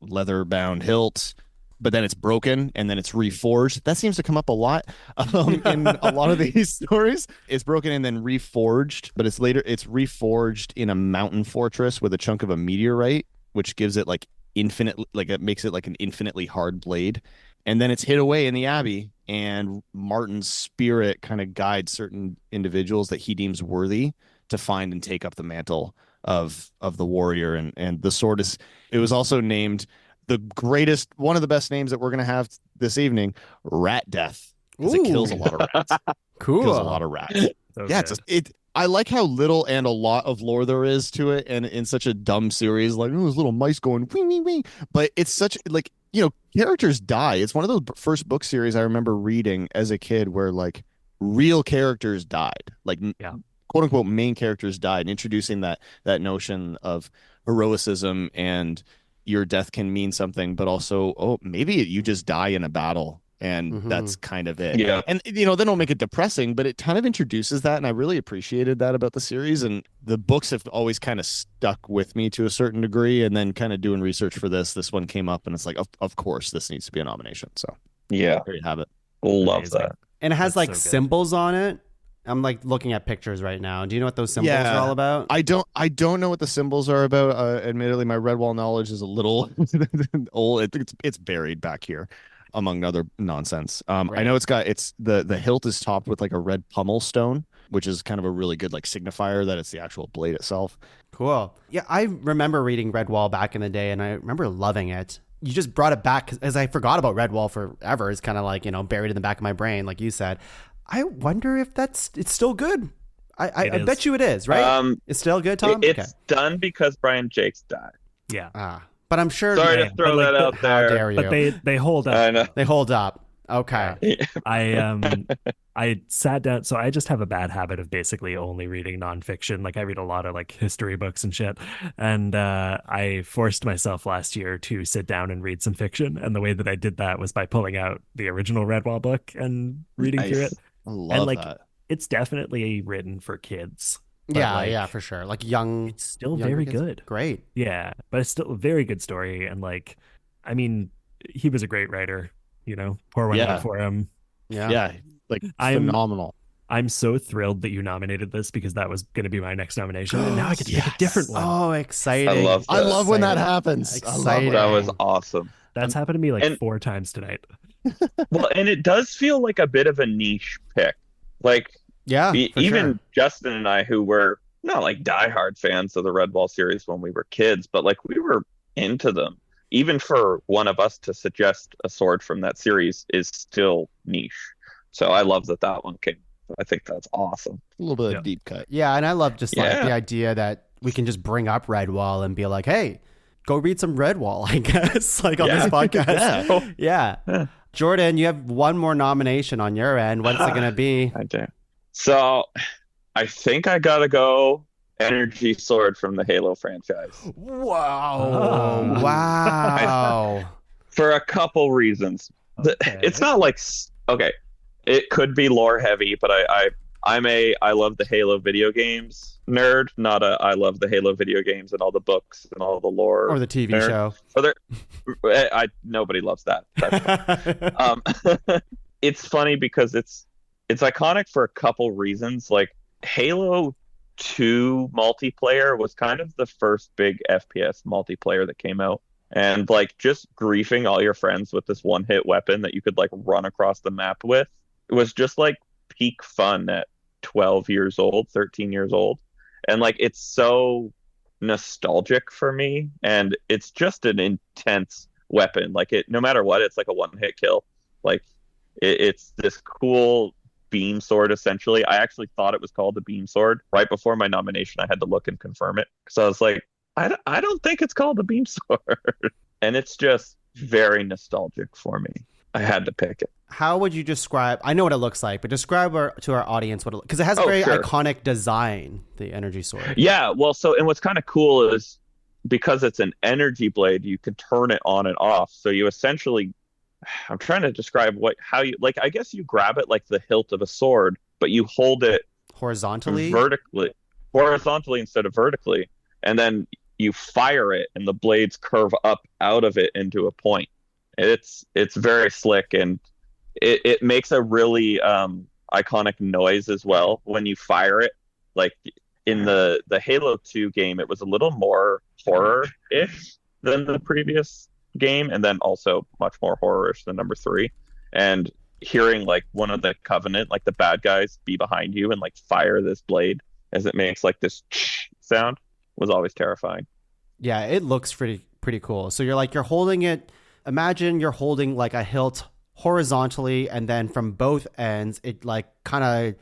leather bound hilt, but then it's broken and then it's reforged. That seems to come up a lot in a lot of these stories. It's broken and then reforged, but it's reforged in a mountain fortress with a chunk of a meteorite, which gives it like infinite, like it makes it like an infinitely hard blade. And then it's hid away in the abbey, and Martin's spirit kind of guides certain individuals that he deems worthy to find and take up the mantle of the warrior. And the sword it was also named the greatest, one of the best names that we're gonna have this evening, Rat Death, because it kills a lot of rats. Cool. Kills a lot of rats. So Yeah, good. I like how little and a lot of lore there is to it, and in such a dumb series, like those little mice going wing wing wing. But it's such like, characters die. It's one of those first book series I remember reading as a kid where like real characters died, like Yeah. quote unquote main characters died, and introducing that notion of heroicism and your death can mean something, but also maybe you just die in a battle. And that's kind of it. Yeah. And, they don't make it depressing, but it kind of introduces that. And I really appreciated that about the series. And the books have always kind of stuck with me to a certain degree. And then kind of doing research for this one came up and it's like, of course, this needs to be a nomination. So Yeah. there you have it. Love Amazing. that. And it has That's like so good. symbols on it. I'm like looking at pictures right now. Do you know what those symbols are all about? I don't know what the symbols are about. Admittedly, my Redwall knowledge is a little old. It's buried back here among other nonsense. I know it's the hilt is topped with like a red pummel stone, which is kind of a really good like signifier that it's the actual blade itself. Cool. Yeah, I remember reading Redwall back in the day, and I remember loving it. You just brought it back as I forgot about Redwall forever. It's kind of like, buried in the back of my brain, like you said. I wonder if it's still good. I bet you it is, right? It's still good, Tom? It's done because Brian Jakes died. Yeah. But I'm sure. Sorry to throw that out How there. dare you? But they hold up. I know. They hold up. Okay. I sat down, so I just have a bad habit of basically only reading nonfiction. Like I read a lot of like history books and shit, and I forced myself last year to sit down and read some fiction. And the way that I did that was by pulling out the original Redwall book and reading through it. I love And that. it's definitely written for kids. But, Yeah, for sure. Like young. It's still younger very kids. good. Great. Yeah, but it's still a very good story. And I mean, he was a great writer. Pour one out for him. Yeah. Like I'm- phenomenal. I'm so thrilled that you nominated this because that was going to be my next nomination, and now I get to pick a different one. Oh, exciting. I love I love when that Exciting. happens. Exciting. That was awesome. That's happened to me like and- 4 times tonight. Well, and it does feel like a bit of a niche pick. Like Yeah. For even sure. Justin and I, who were not like diehard fans of the Redwall series when we were kids, but like we were into them. Even for one of us to suggest a sword from that series is still niche. So I love that one came. I think that's awesome. A little bit Yeah. of deep cut. Yeah, and I love just like Yeah. the idea that we can just bring up Redwall and be like, hey, go read some Redwall, I guess, like on Yeah. this podcast. Yeah. Yeah. Jordan, you have one more nomination on your end. What's it going to be? I do. So I think I gotta go Energy Sword from the Halo franchise Wow. Wow. for a couple reasons. Okay. It's not like okay, it could be lore heavy, but I love the Halo video games nerd, not a I love the Halo video games and all the books and all the lore Or the TV nerd. show. So nobody loves that. It's funny because it's iconic for a couple reasons. Like Halo 2 multiplayer was kind of the first big FPS multiplayer that came out. And like just griefing all your friends with this one-hit weapon that you could like run across the map with, it was just like peak fun at 12 years old, 13 years old. And like it's so nostalgic for me, and it's just an intense weapon. Like it, no matter what, it's like a one-hit kill. Like it's this cool beam sword essentially. I actually thought it was called the beam sword. Right before my nomination I had to look and confirm it, so I was like, I don't think it's called the beam sword. And it's just very nostalgic for me. I had to pick it. How would you describe? I know what it looks like, but describe to our audience what it, because it has a very Sure. iconic design, the energy sword. Yeah, well, so and what's kind of cool is because it's an energy blade, you can turn it on and off. So you essentially, I'm trying to describe how you like. I guess you grab it like the hilt of a sword, but you hold it Horizontally. horizontally instead of vertically, and then you fire it, and the blades curve up out of it into a point. It's very slick, and it makes a really iconic noise as well when you fire it. Like in the Halo 2 game, it was a little more horror-ish than the previous game, and then also much more horror-ish than number 3. And hearing like one of the Covenant, like the bad guys, be behind you and like fire this blade as it makes like this sound was always terrifying. Yeah, it looks pretty pretty cool. So you're holding it. Imagine you're holding like a hilt horizontally, and then from both ends, it like kind of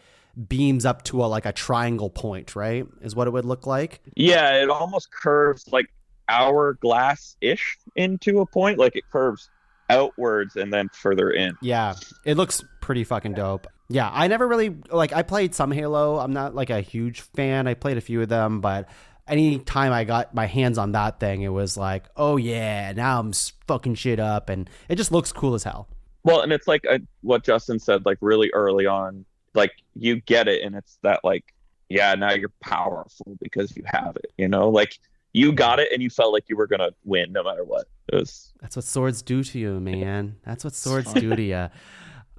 beams up to a triangle point, right? Is what it would look like. Yeah, it almost curves like hourglass-ish into a point. Like it curves outwards and then further in. Yeah, it looks pretty fucking dope. Yeah, I never really I played some Halo. I'm not like a huge fan. I played a few of them, but anytime I got my hands on that thing, it was like, oh yeah, now I'm fucking shit up, and it just looks cool as hell. Well, and it's like what Justin said, like really early on, like you get it, and it's that like, yeah, now you're powerful because you have it, you know, like you got it and you felt like you were gonna win no matter what. That's what swords do to you, man. That's what swords do to you.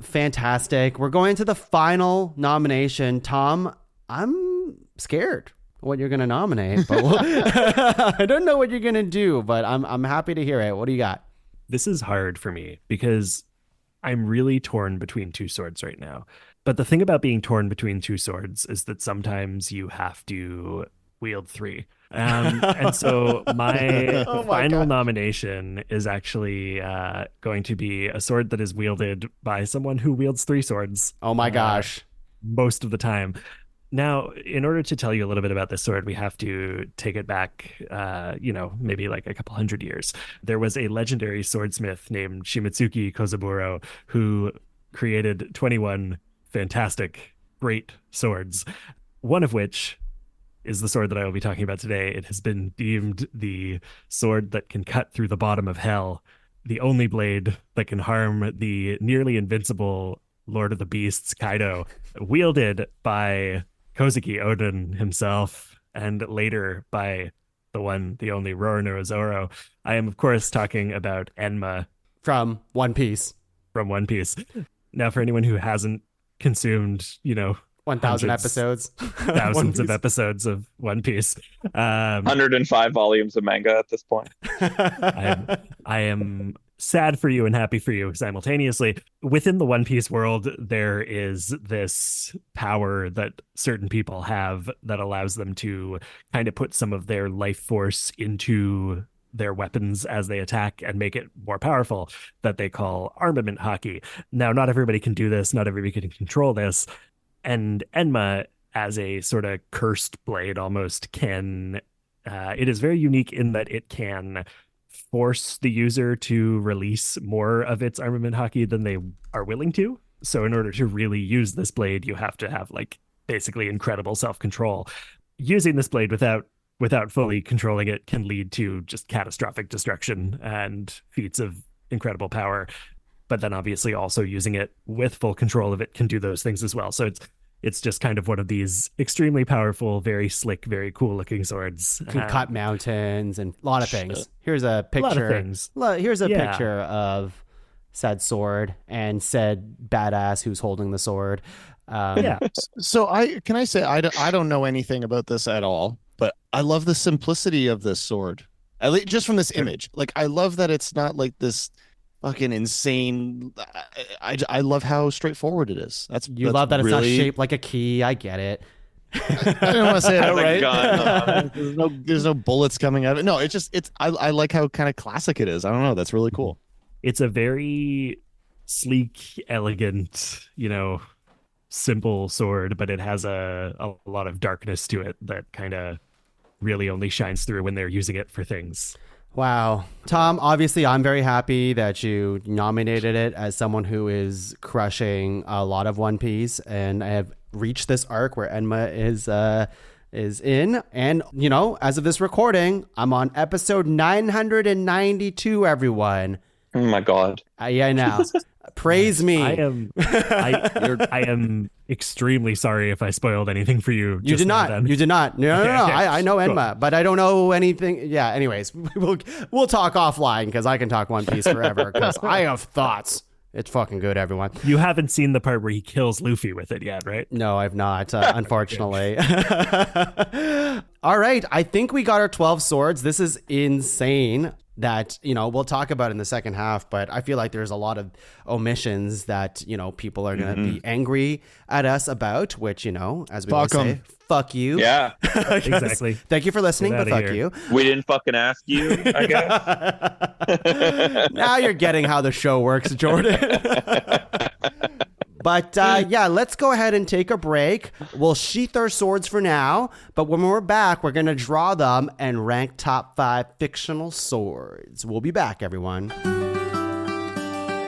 Fantastic. We're going to the final nomination. Tom, I'm scared what you're gonna nominate, but I don't know what you're gonna do, but I'm happy to hear it. What do you got? This is hard for me because I'm really torn between two swords right now. But the thing about being torn between two swords is that sometimes you have to wield three. And so my final nomination is actually going to be a sword that is wielded by someone who wields three swords. Oh my gosh. Most of the time. Now, in order to tell you a little bit about this sword, we have to take it back, maybe like a couple hundred years. There was a legendary swordsmith named Shimitsuki Kozaburo who created 21 fantastic, great swords, one of which is the sword that I will be talking about today. It has been deemed the sword that can cut through the bottom of hell, the only blade that can harm the nearly invincible Lord of the Beasts, Kaido, wielded by Kozuki Odin himself, and later by the one, the only Roronoa Zoro. I am, of course, talking about Enma. From One Piece. Now, for anyone who hasn't consumed, 1,000 episodes. Thousands of episodes of One Piece. 105 volumes of manga at this point. I am sad for you and happy for you simultaneously. Within the One Piece world, there is this power that certain people have that allows them to kind of put some of their life force into their weapons as they attack and make it more powerful, that they call armament hockey. Now, not everybody can do this. Not everybody can control this. And Enma, as a sort of cursed blade almost, can... it is very unique in that it can force the user to release more of its armament hockey than they are willing to. So in order to really use this blade, you have to have basically incredible self-control. Using this blade without fully controlling it can lead to just catastrophic destruction and feats of incredible power. But then obviously also using it with full control of it can do those things as well. So it's just kind of one of these extremely powerful, very slick, very cool looking swords. Can cut mountains and a lot of things. Here's a picture. A lot of things. Here's a picture of said sword and said badass who's holding the sword. So I don't know anything about this at all, but I love the simplicity of this sword. At least just from this image. Like, I love that it's not like this fucking insane. I love how straightforward it is. That's love that really... it's not shaped like a key. I get it. I don't want to say that, right? Gun. There's no bullets coming out of it. No, I like how kind of classic it is. I don't know. That's really cool. It's a very sleek, elegant, simple sword, but it has a lot of darkness to it that kind of really only shines through when they're using it for things. Wow. Tom, obviously I'm very happy that you nominated it as someone who is crushing a lot of One Piece, and I have reached this arc where Enma is in, and as of this recording, I'm on episode 992, everyone. Oh my god. Yeah, now. Praise me. I am extremely sorry if I spoiled anything for you. You did not. You did not. No. I know Enma, but I don't know anything. Yeah. Anyways, we'll talk offline because I can talk One Piece forever because I have thoughts. It's fucking good, everyone. You haven't seen the part where he kills Luffy with it yet, right? No, I've not, unfortunately. All right. I think we got our 12 swords. This is insane that, we'll talk about in the second half, but I feel like there's a lot of omissions that, people are going to be angry at us about, which, as we always say, fuck you. Yeah, exactly. Thank you for listening, but fuck you. We didn't fucking ask you, I guess. Now you're getting how the show works, Jordan. But let's go ahead and take a break. We'll sheath our swords for now, but when we're back, we're going to draw them and rank top 5 fictional swords. We'll be back, everyone.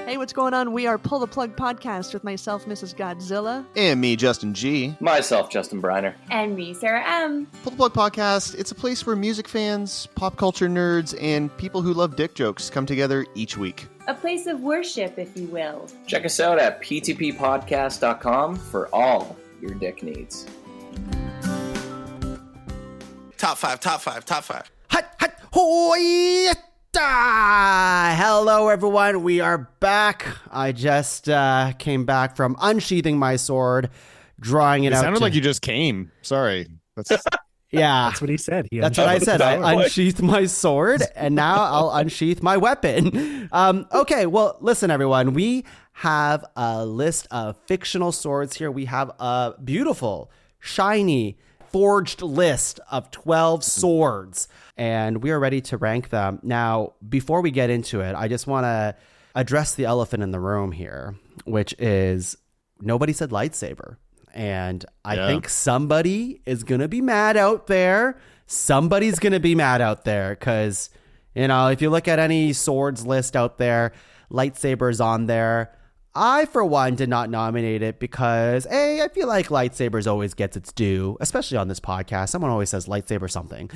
Hey, what's going on? We are Pull the Plug Podcast with myself, Mrs. Godzilla. And me, Justin G. Myself, Justin Briner. And me, Sarah M. Pull the Plug Podcast, it's a place where music fans, pop culture nerds, and people who love dick jokes come together each week. A place of worship, if you will. Check us out at ptppodcast.com for all your dick needs. Top five. Hut, hoy! Hello, everyone. We are back. I just came back from unsheathing my sword, drawing it out. It sounded like you just came. Sorry. Yeah. That's what he said. That's what I said. I unsheathed my sword, and now I'll unsheath my weapon. Okay, well, listen, everyone. We have a list of fictional swords here. We have a beautiful, shiny, forged list of 12 swords, and we are ready to rank them. Now, before we get into it, I just want to address the elephant in the room here, which is nobody said lightsaber. And I think somebody is going to be mad out there. Somebody's going to be mad out there because, if you look at any swords list out there, lightsabers on there. I, for one, did not nominate it because, I feel like lightsabers always gets its due, especially on this podcast. Someone always says lightsaber something.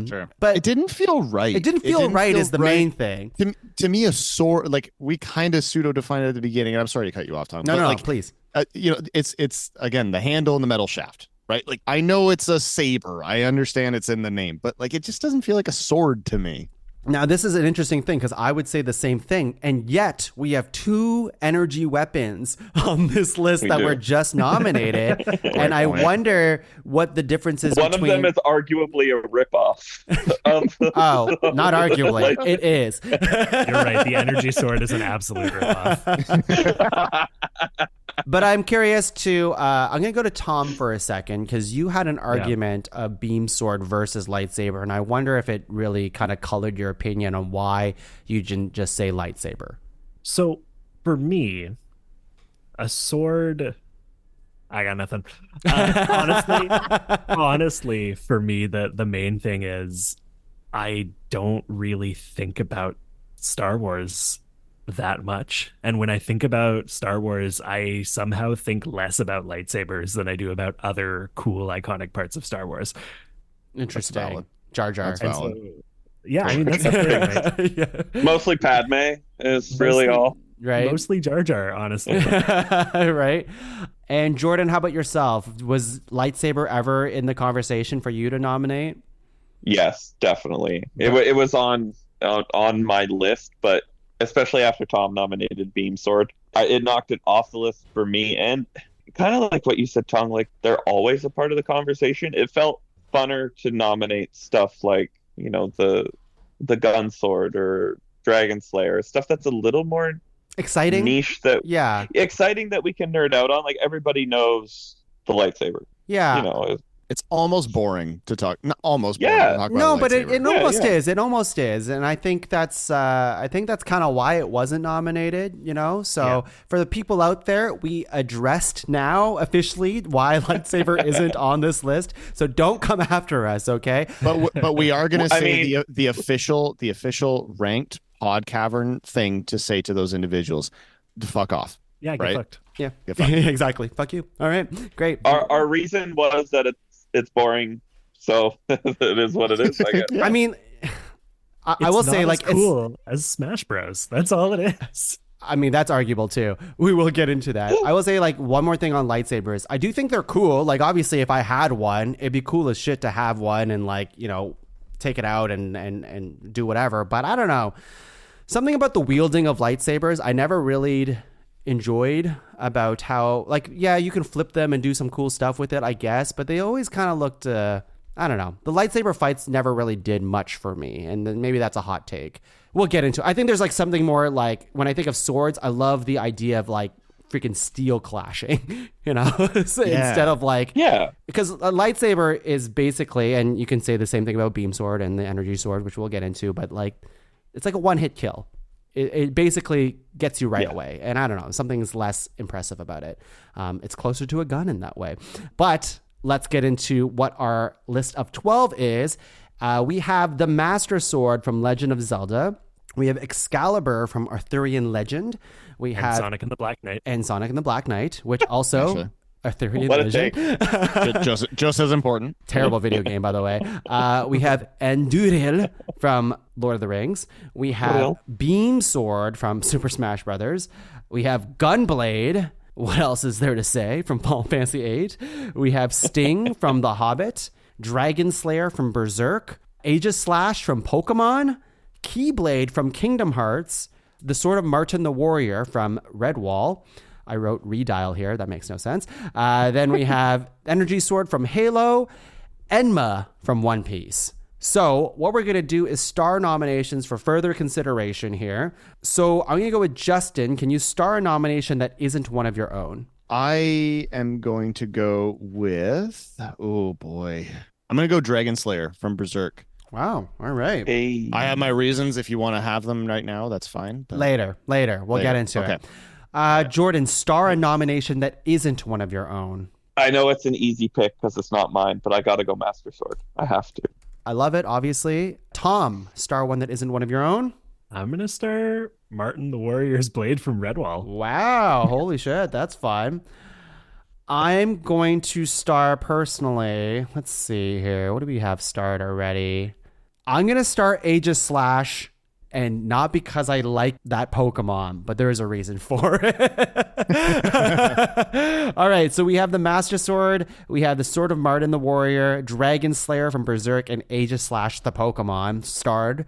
Sure. But it didn't feel right. It didn't feel right is the main thing. To me, a sword, like we kind of pseudo-defined it at the beginning. And I'm sorry to cut you off, Tom. No, please. It's again, the handle and the metal shaft, right? Like I know it's a saber. I understand it's in the name, but like it just doesn't feel like a sword to me. Now, this is an interesting thing because I would say the same thing. And yet we have 2 energy weapons on this list that were just nominated. And I wonder what the difference is One between... of them is arguably a ripoff. Oh, not arguably. It is. You're right. The energy sword is an absolute ripoff. But I'm curious to, I'm going to go to Tom for a second because you had an argument of beam sword versus lightsaber. And I wonder if it really kind of colored your opinion on why you didn't just say lightsaber. So for me, a sword, I got nothing. Honestly, for me, the main thing is I don't really think about Star Wars that much. And when I think about Star Wars, I somehow think less about lightsabers than I do about other cool, iconic parts of Star Wars. Interesting. Jar Jar. That's valid. Yeah, I mean, that's the thing, right? Mostly Padme is really all. Right. Mostly Jar Jar, honestly. Right. And Jordan, how about yourself? Was lightsaber ever in the conversation for you to nominate? Yes, definitely. It was on my list, but especially after Tom nominated Beam Sword, it knocked it off the list for me. And kind of like what you said, Tom, like they're always a part of the conversation. It felt funner to nominate stuff like, the gun sword or Dragon Slayer, stuff that's a little more exciting, niche, exciting that we can nerd out on. Like everybody knows the lightsaber. Yeah. It's almost boring to talk. Not almost boring Yeah. to talk about No, a but it lightsaber. almost is. It almost is. And I think that's kind of why it wasn't nominated, So for the people out there, we addressed now officially why lightsaber isn't on this list. So don't come after us, okay? But we are going to say the official ranked pod cavern thing to say to those individuals to fuck off. Yeah, get fucked. Yeah, Get fucked. exactly. Fuck you. All right, great. Our reason was that it's boring, so it is what it is, I guess. I mean, I will say, like, it's cool as Smash Bros. That's all it is. I mean, that's arguable too. We will get into that. I will say, like, one more thing on lightsabers. I do think they're cool. Like, obviously, if I had one, it'd be cool as shit to have one and, like, take it out and do whatever. But I don't know. Something about the wielding of lightsabers, I never really enjoyed about how, like, yeah, you can flip them and do some cool stuff with it, I guess, but they always kind of looked I don't know. The lightsaber fights never really did much for me, and then maybe that's a hot take. We'll get into it. I think there's like something more like when I think of swords, I love the idea of like freaking steel clashing, you know, instead of like, because a lightsaber is basically, and you can say the same thing about beam sword and the energy sword, which we'll get into, but like it's like a one-hit kill. It basically gets you right away. And I don't know, something's less impressive about it. It's closer to a gun in that way. But let's get into what our list of 12 is. We have the Master Sword from Legend of Zelda. We have Excalibur from Arthurian Legend. We have Sonic and the Black Knight. And Sonic and the Black Knight, which also Arthurian Legend. just as important. Terrible video game, by the way. We have Anduril from Lord of the Rings. We have Beam Sword from Super Smash Brothers. We have Gunblade. What else is there to say from Final Fantasy VIII? We have Sting from The Hobbit. Dragon Slayer from Berserk. Aegis Slash from Pokemon. Keyblade from Kingdom Hearts. The Sword of Martin the Warrior from Redwall. I wrote Redial here. That makes no sense. Then we have Energy Sword from Halo. Enma from One Piece. So what we're going to do is star nominations for further consideration here. So I'm going to go with Justin. Can you star a nomination that isn't one of your own? I am going to go with, oh boy. I'm going to go Dragon Slayer from Berserk. Wow. All right. Hey. I have my reasons. If you want to have them right now, that's fine. But... Later. We'll get into it. Jordan, star a nomination that isn't one of your own. I know it's an easy pick because it's not mine, but I got to go Master Sword. I have to. I love it, obviously. Tom, star one that isn't one of your own. I'm going to star Martin the Warrior's Blade from Redwall. Wow. Holy shit. That's fine. I'm going to star personally. Let's see here. What do we have starred already? I'm going to star Aegis Slash, and not because I like that Pokemon, but there is a reason for it. All right, so we have the Master Sword, we have the Sword of Martin the Warrior, Dragon Slayer from Berserk, and Aegis Slash the Pokemon starred.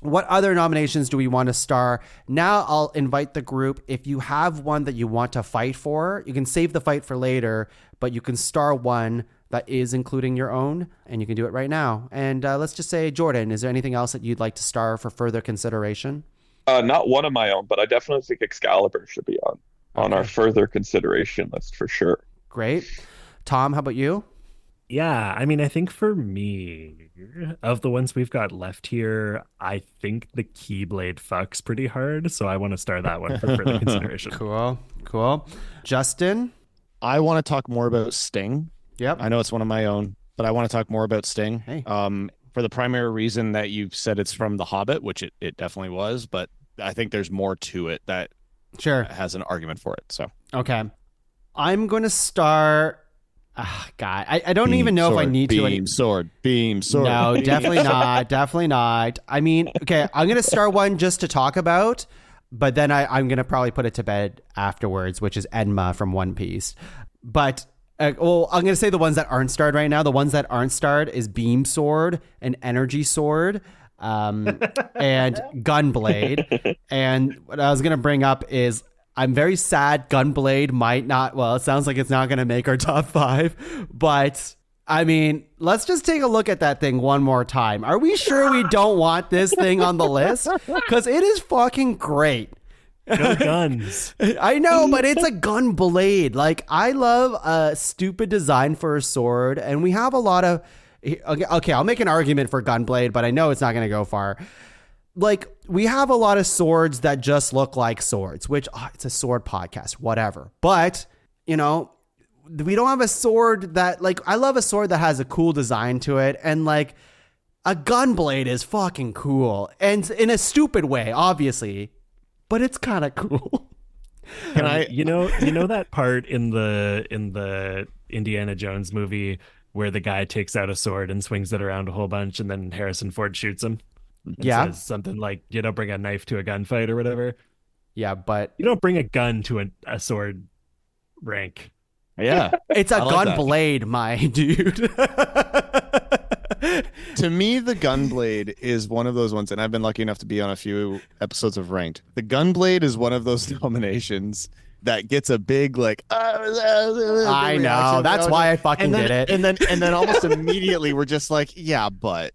What other nominations do we want to star? Now I'll invite the group. If you have one that you want to fight for, you can save the fight for later, but you can star one that is including your own, and you can do it right now. And let's just say, Jordan, is there anything else that you'd like to star for further consideration? Not one of my own, but I definitely think Excalibur should be on our further consideration list for sure. Great. Tom, how about you? Yeah, I mean, I think for me, of the ones we've got left here, I think the Keyblade fucks pretty hard, so I want to star that one for further consideration. Cool. Justin? I want to talk more about Sting. Yep. I know it's one of my own, but I want to talk more about Sting. Hey. For the primary reason that you said it's from The Hobbit, which it definitely was, but I think there's more to it that has an argument for it. So okay. I'm going to star... God, I don't even know if I need to. Beam sword. No, definitely not. I mean, okay, I'm going to start one just to talk about, but then I'm going to probably put it to bed afterwards, which is Enma from One Piece. But, I'm going to say the ones that aren't starred right now. The ones that aren't starred is Beam Sword and Energy Sword and Gunblade. And what I was going to bring up is I'm very sad Gunblade might not, well, it sounds like it's not going to make our top 5, but I mean, let's just take a look at that thing one more time. Are we sure we don't want this thing on the list? Because it is fucking great. No guns. I know, but it's a gun blade. Like, I love a stupid design for a sword, and we have a lot of... Okay, I'll make an argument for Gunblade, but I know it's not going to go far. Like, we have a lot of swords that just look like swords, which it's a sword podcast, whatever. But, you know, we don't have a sword that, like, I love a sword that has a cool design to it. And, like, a gun blade is fucking cool. And in a stupid way, obviously, but it's kind of cool. Can I, you know that part in the Indiana Jones movie where the guy takes out a sword and swings it around a whole bunch and then Harrison Ford shoots him? Yeah. Says something like, you don't bring a knife to a gunfight or whatever. Yeah, but you don't bring a gun to a sword rank. Yeah. It's a gun blade, my dude. To me, the Gunblade is one of those ones, and I've been lucky enough to be on a few episodes of Ranked. The Gunblade is one of those nominations that gets a big like. I know. That's why I fucking did it. And then almost immediately we're just like, yeah, but.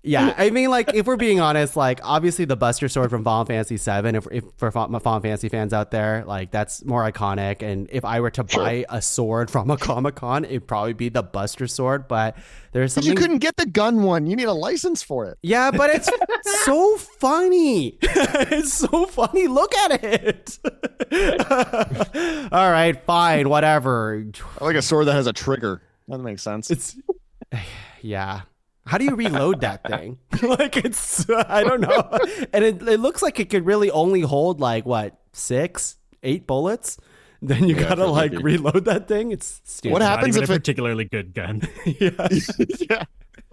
Yeah, I mean, like, if we're being honest, like, obviously the Buster Sword from Final Fantasy VII, if for my Final Fantasy fans out there, like, that's more iconic. And if I were to buy a sword from a Comic-Con, it'd probably be the Buster Sword. But there's something... You couldn't get the gun one. You need a license for it. Yeah, but it's so funny. It's so funny. Look at it. All right, fine, whatever. I like a sword that has a trigger. That makes sense. Yeah. How do you reload that thing? Like, it's, I don't know. And it looks like it could really only hold like, what, 6, 8 bullets? Then you gotta like reload that thing. It's stupid. What happens if if a particularly good gun? Yeah. Yeah.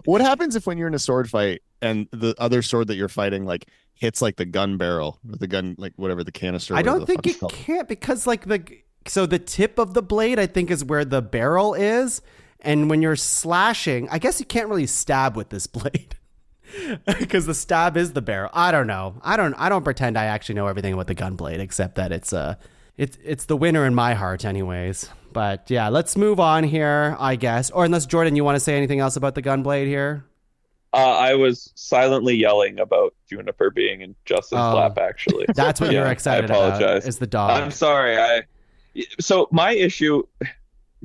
What happens if when you're in a sword fight and the other sword that you're fighting like hits like the gun barrel or the gun, like whatever the canister? I don't think it can't because like the tip of the blade, I think, is where the barrel is. And when you're slashing, I guess you can't really stab with this blade because the stab is the barrel. I don't know. I don't pretend I actually know everything about the gun blade, except that it's the winner in my heart anyways. But yeah, let's move on here, I guess. Or unless Jordan, you want to say anything else about the gun blade here? I was silently yelling about Juniper being in Justin's lap, actually. That's what you're excited about, is the dog. I'm sorry. So my issue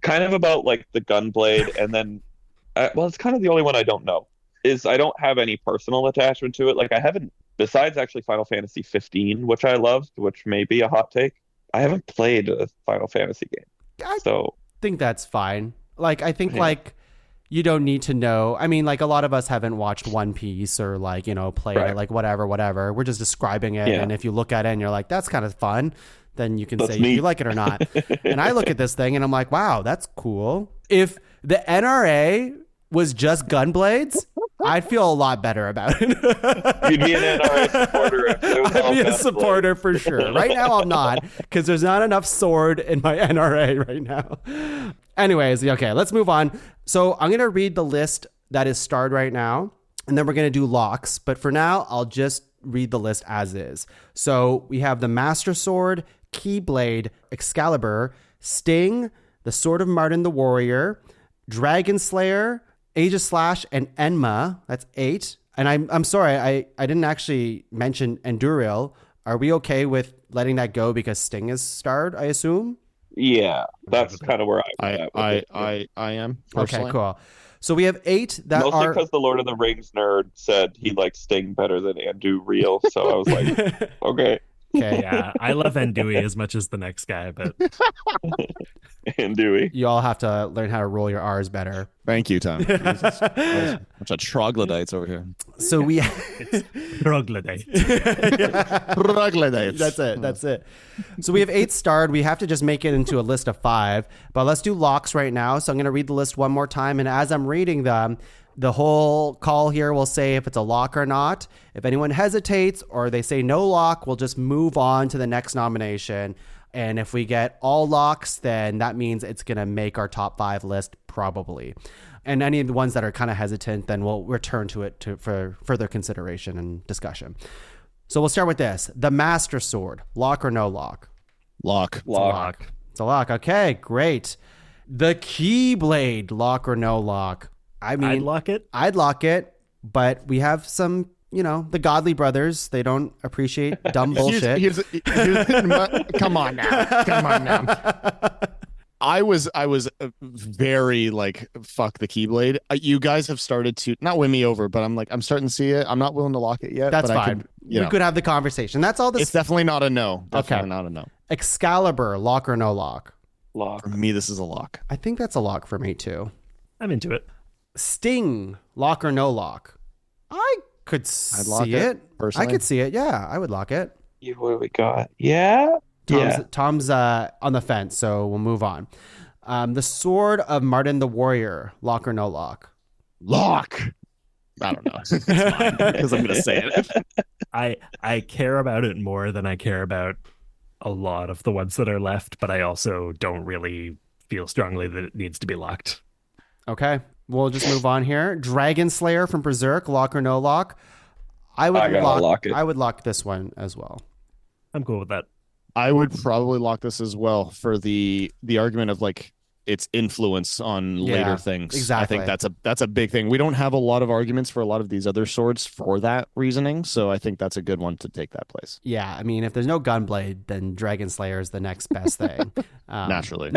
kind of about like the gun blade and then well, it's kind of the only one I don't know is I don't have any personal attachment to it. Like I haven't, besides actually Final Fantasy 15, which I loved, which may be a hot take, I haven't played a Final Fantasy game. I think that's fine. Like I think like you don't need to know. I mean, like a lot of us haven't watched One Piece or like, you know, played it, like whatever. We're just describing it. And if you look at it and you're like, that's kind of fun, then you can say if you like it or not. And I look at this thing and I'm like, wow, that's cool. If the NRA was just gun blades, I'd feel a lot better about it. You'd be an NRA supporter. I'd be a supporter for sure. Right now I'm not, because there's not enough sword in my NRA right now. Anyways, okay, let's move on. So I'm going to read the list that is starred right now, and then we're going to do locks. But for now, I'll just read the list as is. So we have the Master Sword, Keyblade, Excalibur, Sting, the Sword of Martin the Warrior, Dragon Slayer, Aegislash, and Enma. That's 8. And I'm sorry, I didn't actually mention Enduril. Are we okay with letting that go because Sting is starred, I assume? Yeah, that's kind of where I am. Personally. Okay, cool. So we have 8 that mostly because the Lord of the Rings nerd said he likes Sting better than Anduril. So I was like, okay. Yeah, I love Andui as much as the next guy, but Andui. You all have to learn how to roll your R's better. Thank you, Tom. Bunch of troglodytes over here. So we troglodyte. Troglodytes. That's it. So we have 8 starred. We have to just make it into a list of 5. But let's do locks right now. So I'm going to read the list one more time. And as I'm reading them, the whole call here will say if it's a lock or not. If anyone hesitates or they say no lock, we'll just move on to the next nomination. And if we get all locks, then that means it's going to make our top 5 list probably. And any of the ones that are kind of hesitant, then we'll return to it for further consideration and discussion. So we'll start with this. The Master Sword, lock or no lock? Lock. It's a lock. Okay, great. The Keyblade, lock or no lock? I mean, I'd lock it, but we have some, you know, the Godelie brothers. They don't appreciate dumb bullshit. Come on now. I was very like, fuck the Keyblade. You guys have started to not win me over, but I'm starting to see it. I'm not willing to lock it yet. That's but fine. We could have the conversation. That's all this. It's definitely not a no. Definitely not a no. Excalibur, lock or no lock? Lock. For me, this is a lock. I think that's a lock for me too. I'm into it. Sting, lock or no lock? I could see it. Personally. I could see it. Yeah, I would lock it. What do we got? Yeah. Tom's on the fence, so we'll move on. The Sword of Martin the Warrior, lock or no lock? Lock. I don't know. It's fine, because I'm going to say it. I care about it more than I care about a lot of the ones that are left, but I also don't really feel strongly that it needs to be locked. Okay, we'll just move on here. Dragon Slayer from Berserk, lock or no lock? I would lock it. I would lock this one as well. I'm cool with that. I would probably lock this as well for the argument of like its influence on later things. exactly. I think that's a big thing. We don't have a lot of arguments for a lot of these other swords for that reasoning, so I think that's a good one to take that place. Yeah, I mean, if there's no Gunblade, then Dragon Slayer is the next best thing. Naturally.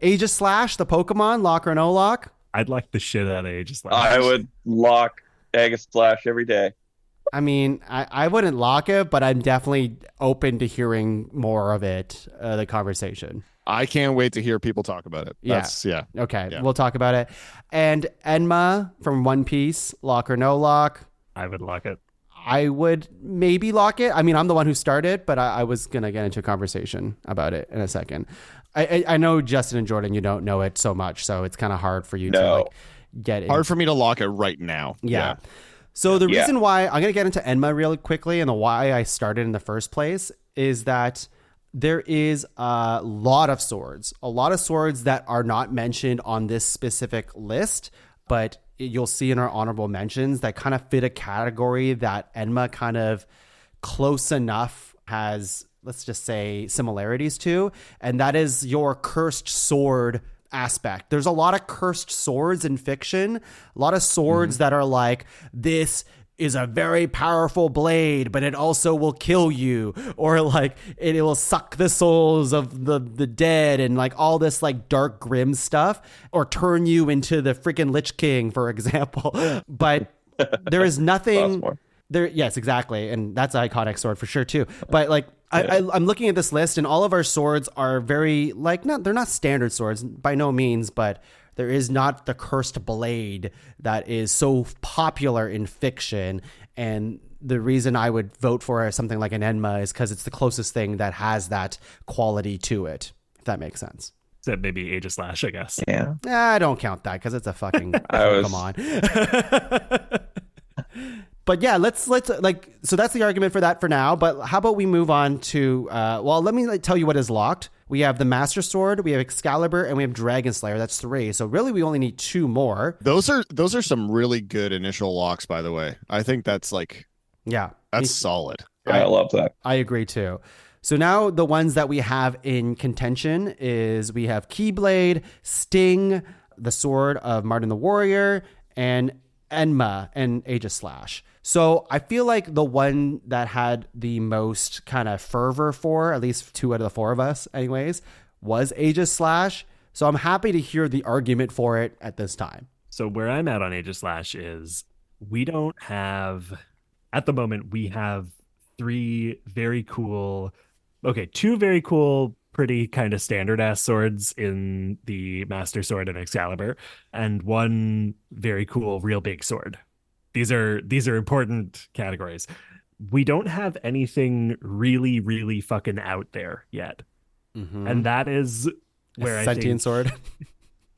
Aegis Slash, the Pokemon, lock or no lock? I'd like the shit out of Aegis Slash. I would lock Aegis Slash every day. I mean, I wouldn't lock it, but I'm definitely open to hearing more of it, the conversation. I can't wait to hear people talk about it. Yeah. Okay, Yeah. we'll talk about it. And Enma from One Piece, lock or no lock? I would lock it. I would maybe lock it. I mean, I'm the one who started, but I was going to get into a conversation about it in a second. I know Justin and Jordan, you don't know it so much, so it's kind of hard for you to like get it. Hard for me to lock it right now. Yeah. So the reason why I'm going to get into Enma really quickly and the why I started in the first place is that there is a lot of swords that are not mentioned on this specific list, but you'll see in our honorable mentions that kind of fit a category that Enma kind of close enough has, let's just say, similarities to, and that is your cursed sword aspect. There's a lot of cursed swords in fiction, a lot of swords that are like, this is a very powerful blade, but it also will kill you, or like it will suck the souls of the dead, and like all this like dark grim stuff, or turn you into the freaking Lich King, for example. But there is nothing there. Yes, exactly. And that's an iconic sword for sure too. But like I'm looking at this list, and all of our swords are very like, they're not standard swords by no means, but there is not the cursed blade that is so popular in fiction. And the reason I would vote for something like an Enma is because it's the closest thing that has that quality to it, if that makes sense. Except maybe Aegis Slash, I guess. Yeah. I don't count that because it's a fucking Pokemon. But yeah, let's like, so that's the argument for that for now. But how about we move on to, well, let me tell you what is locked. We have the Master Sword, we have Excalibur, and we have Dragon Slayer. That's 3. So really, we only need 2 more. Those are some really good initial locks, by the way. I think that's like, that's solid. I love that. I agree too. So now the ones that we have in contention is we have Keyblade, Sting, the Sword of Martin the Warrior, and Enma and Aegis Slash. So I feel like the one that had the most kind of fervor for, at least 2 out of the 4 of us anyways, was Aegis Slash. So I'm happy to hear the argument for it at this time. So where I'm at on Aegis Slash is we don't have, at the moment, we have 3 very cool, 2 very cool, pretty kind of standard ass swords in the Master Sword and Excalibur, and 1 very cool real big sword. These are important categories. We don't have anything really, really fucking out there yet. And that is where I think... Sentient sword.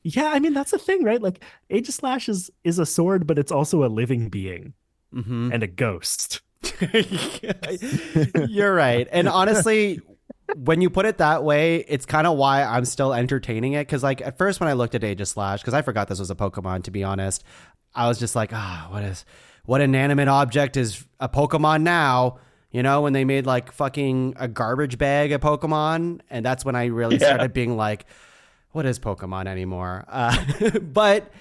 Yeah, I mean, that's the thing, right? Like, Aegis Slash is a sword, but it's also a living being and a ghost. You're right. And honestly, when you put it that way, it's kind of why I'm still entertaining it. Because like at first when I looked at Aegis Slash, because I forgot this was a Pokemon, to be honest, I was just like, what inanimate object is a Pokemon now? You know, when they made like fucking a garbage bag of Pokemon. And that's when I really started being like, what is Pokemon anymore? But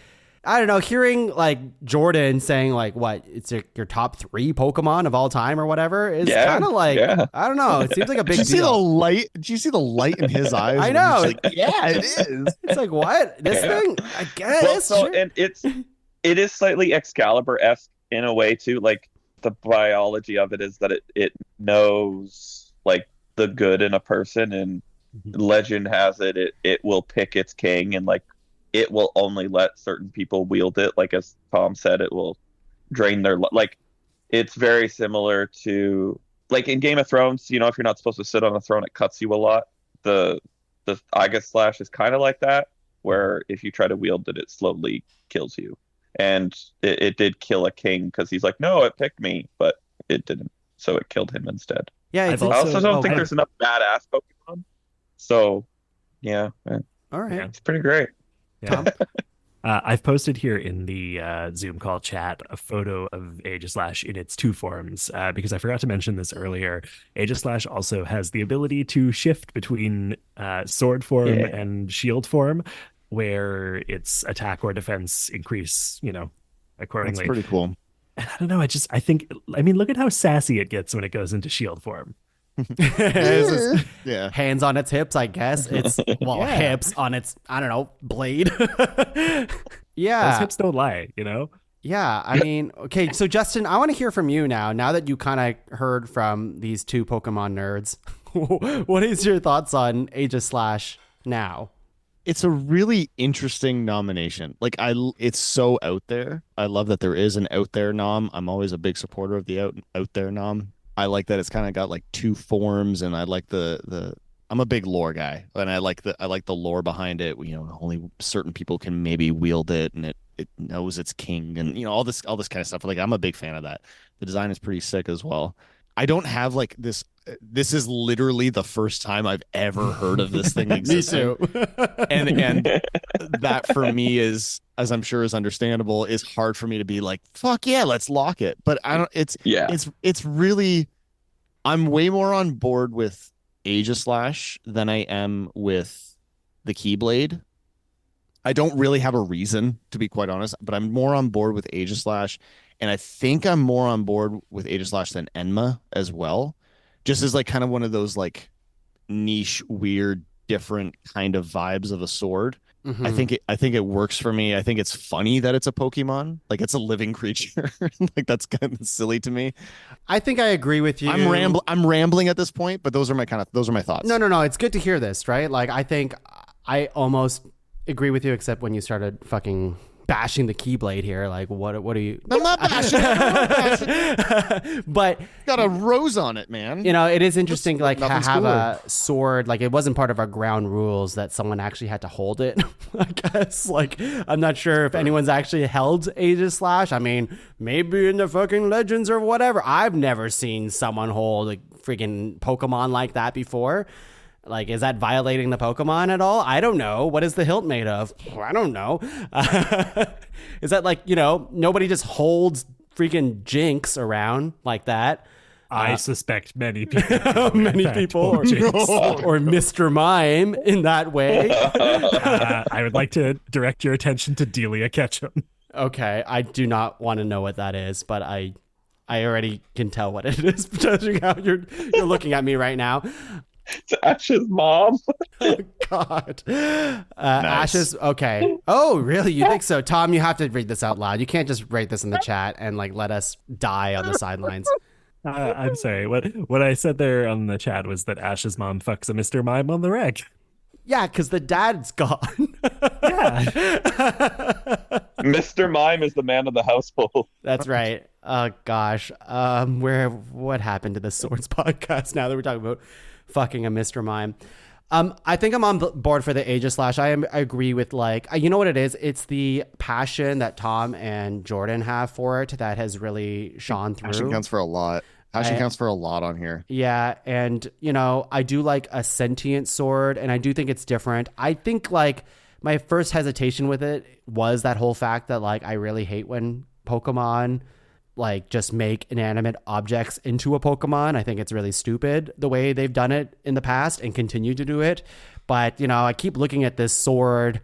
I don't know, hearing like Jordan saying like, what, it's your top 3 Pokemon of all time or whatever is kind of like, I don't know. It seems like a big deal. Did you see the light in his eyes? I know. Like, yeah, it is. It's like, what? This thing? I guess. Well, so, sure. and it is slightly Excalibur-esque in a way too. Like the biology of it is that it knows like the good in a person, and legend has it will pick its king, and like it will only let certain people wield it. Like as Tom said, it will drain their like. It's very similar to like in Game of Thrones. You know, if you're not supposed to sit on a throne, it cuts you a lot. The Aegis Slash is kind of like that, where if you try to wield it, it slowly kills you. And it did kill a king because he's like, no, it picked me, but it didn't. So it killed him instead. Yeah, I've I also don't think I- there's enough badass Pokemon. So, yeah, all right. it's pretty great. Yeah. I've posted here in the Zoom call chat a photo of Aegislash in its two forms because I forgot to mention this earlier. Aegislash also has the ability to shift between sword form and shield form, where its attack or defense increase, accordingly. That's pretty cool. And I don't know. I mean, look at how sassy it gets when it goes into shield form. Yeah, hands on its hips, I guess. It's hips on its, I don't know, blade. Yeah, those hips don't lie, Yeah, I mean, okay, so Justin, I want to hear from you now that you kind of heard from these two Pokemon nerds. What is your thoughts on Aegislash now? It's a really interesting nomination. Like it's so out there. I love that there is an out there nom. I'm always a big supporter of the out there nom. I like that it's kind of got like two forms, and I like the I'm a big lore guy, and I like the lore behind it. Only certain people can maybe wield it, and it knows it's king, and all this kind of stuff. Like, I'm a big fan of that. The design is pretty sick as well. I don't have like this. This is literally the first time I've ever heard of this thing existing. Me too. and that for me is, as I'm sure is understandable, is hard for me to be like, fuck yeah, let's lock it. But I don't. It's really. I'm way more on board with Aegislash than I am with the Keyblade. I don't really have a reason, to be quite honest, but I'm more on board with Aegislash, and I think I'm more on board with Aegislash than Enma as well. Just as like kind of one of those like niche, weird, different kind of vibes of a sword. Mm-hmm. I think it works for me. I think it's funny that it's a Pokemon, like it's a living creature. Like, that's kind of silly to me. I think I agree with you. I'm rambling at this point, but those are my thoughts. No. It's good to hear this, right? Like, I think I almost agree with you, except when you started fucking bashing the Keyblade here. Like, what are you? I'm not bashing. But got a rose on it, man. It is interesting, like, nothing's have cooler. a sword. Like, it wasn't part of our ground rules that someone actually had to hold it. I guess. Like, I'm not sure if anyone's actually held Aegislash. I mean, maybe in the fucking legends or whatever. I've never seen someone hold a freaking Pokemon like that before. Like, is that violating the Pokemon at all? I don't know. What is the hilt made of? I don't know. Is that like, nobody just holds freaking Jinx around like that? I suspect many people. Many people. Or Mr. Mime in that way. I would like to direct your attention to Delia Ketchum. Okay. I do not want to know what that is, but I already can tell what it is, judging how you're looking at me right now. It's Ash's mom. Oh, God. Nice. Ash's. Okay. Oh, really? You think so? Tom, you have to read this out loud. You can't just write this in the chat and like let us die on the sidelines. I'm sorry. What I said there on the chat was that Ash's mom fucks a Mr. Mime on the reg. Yeah, because the dad's gone. Yeah. Mr. Mime is the man of the household. That's right. Oh, gosh. What happened to the Swords podcast now that we're talking about fucking a Mr. Mime? I think I'm on board for the Aegislash. I agree with, like, you know what it is? It's the passion that Tom and Jordan have for it that has really shone through. Passion counts for a lot. Passion counts for a lot on here. Yeah, and, I do like a sentient sword, and I do think it's different. I think, like, my first hesitation with it was that whole fact that, like, I really hate when Pokemon like just make inanimate objects into a Pokemon. I think it's really stupid the way they've done it in the past and continue to do it. But, I keep looking at this sword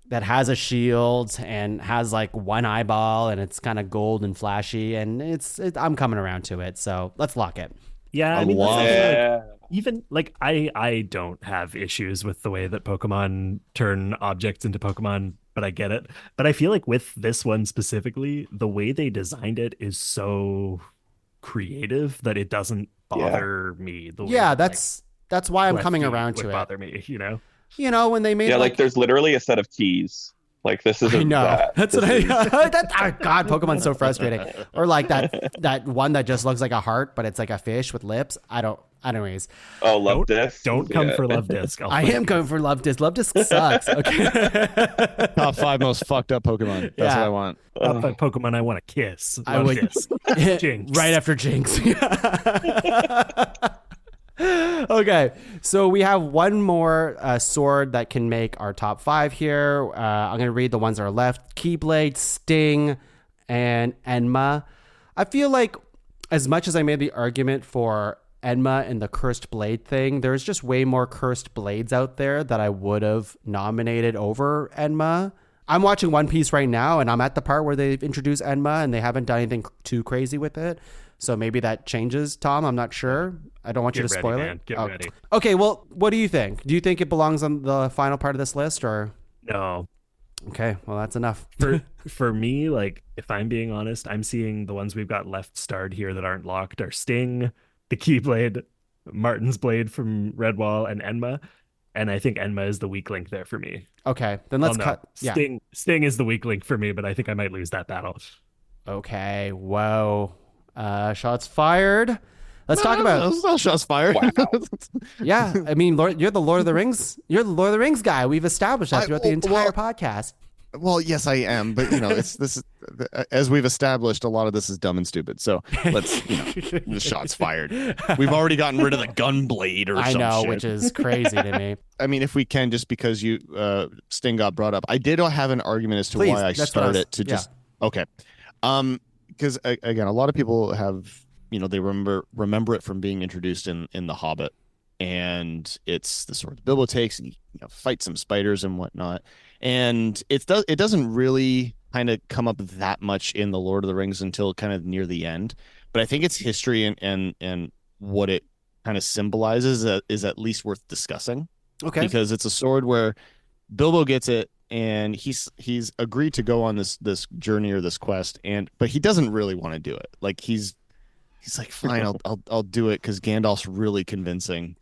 that has a shield and has like one eyeball and it's kind of gold and flashy, and I'm coming around to it. So let's lock it. Yeah, I mean, Yeah. even like I don't have issues with the way that Pokemon turn objects into Pokemon, but I get it. But I feel like with this one specifically, the way they designed it is so creative that it doesn't bother me. The way that's why I'm coming around to it. Bother me, when they made like there's literally a set of keys. Like, this isn't. I know. That. That's what God, Pokemon's so frustrating. Or like that one that just looks like a heart, but it's like a fish with lips. Anyways. Oh, Love Disc. Don't come for Love Disc. I am going for Love Disc. Love Disc sucks. Okay. Top 5 most fucked up Pokemon. That's what I want. Top 5 Pokemon I want to kiss. I would Disc. Jinx. Right after Jinx. Okay, so we have one more sword that can make our top 5 here. I'm going to read the ones that are left. Keyblade, Sting, and Enma. I feel like as much as I made the argument for Enma and the Cursed Blade thing, there's just way more Cursed Blades out there that I would have nominated over Enma. I'm watching One Piece right now, and I'm at the part where they've introduced Enma, and they haven't done anything too crazy with it. So maybe that changes, Tom. I'm not sure. I don't want you to spoil it. Get ready. Okay, well, what do you think? Do you think it belongs on the final part of this list, or? No. Okay, well, that's enough. For me, like, if I'm being honest, I'm seeing the ones we've got left starred here that aren't locked are Sting, the Keyblade, Martin's Blade from Redwall, and Enma. And I think Enma is the weak link there for me. Okay, then let's cut. Yeah. Sting is the weak link for me, but I think I might lose that battle. Okay, whoa. Shots fired. Let's talk about. No shots fired. Wow. Yeah, I mean, you're the Lord of the Rings. You're the Lord of the Rings guy. We've established that throughout the entire podcast. Well, yes, I am, but as we've established, a lot of this is dumb and stupid. So let's, the shots fired. We've already gotten rid of the gun blade or I some know, shit. which is crazy to me. I mean, if we can, just because Sting got brought up, I did have an argument as to Please, why I started to just okay, because again, a lot of people have they remember it from being introduced in The Hobbit, and it's the sword Bilbo takes, and he fights some spiders and whatnot. And it doesn't really kind of come up that much in the Lord of the Rings until kind of near the end. But I think its history and what it kind of symbolizes is at least worth discussing. Okay. Because it's a sword where Bilbo gets it, and he's agreed to go on this journey or this quest, but he doesn't really want to do it. Like he's like, fine, I'll do it because Gandalf's really convincing,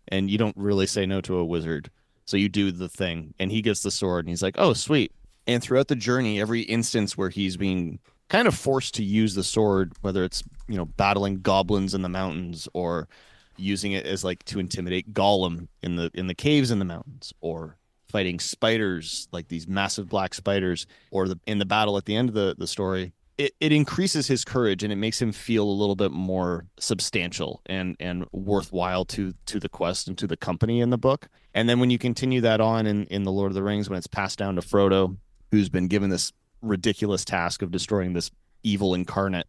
and you don't really say no to a wizard. So you do the thing, and he gets the sword, and he's like, oh, sweet. And throughout the journey, every instance where he's being kind of forced to use the sword, whether it's, battling goblins in the mountains, or using it as like to intimidate Gollum in the caves in the mountains, or fighting spiders, like these massive black spiders, or in the battle at the end of the story, it increases his courage, and it makes him feel a little bit more substantial and worthwhile to the quest and to the company in the book. And then when you continue that on in the Lord of the Rings, when it's passed down to Frodo, who's been given this ridiculous task of destroying this evil incarnate,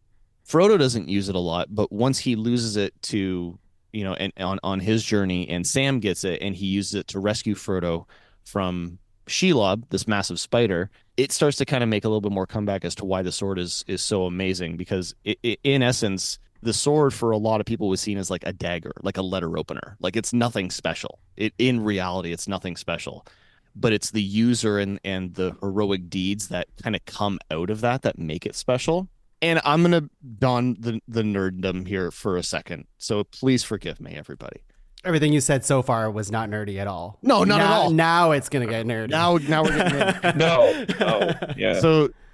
Frodo doesn't use it a lot, but once he loses it to, and on his journey, and Sam gets it, and he uses it to rescue Frodo from Shelob, this massive spider, it starts to kind of make a little bit more comeback as to why the sword is so amazing, because in essence, the sword for a lot of people was seen as like a dagger, like a letter opener. Like it's nothing special. In reality, it's nothing special, but it's the user and the heroic deeds that kind of come out of that make it special. And I'm going to don the nerddom here for a second. So please forgive me, everybody. Everything you said so far was not nerdy at all. No, not at all. Now it's gonna get nerdy. Now we're getting nerdy. No. Yeah.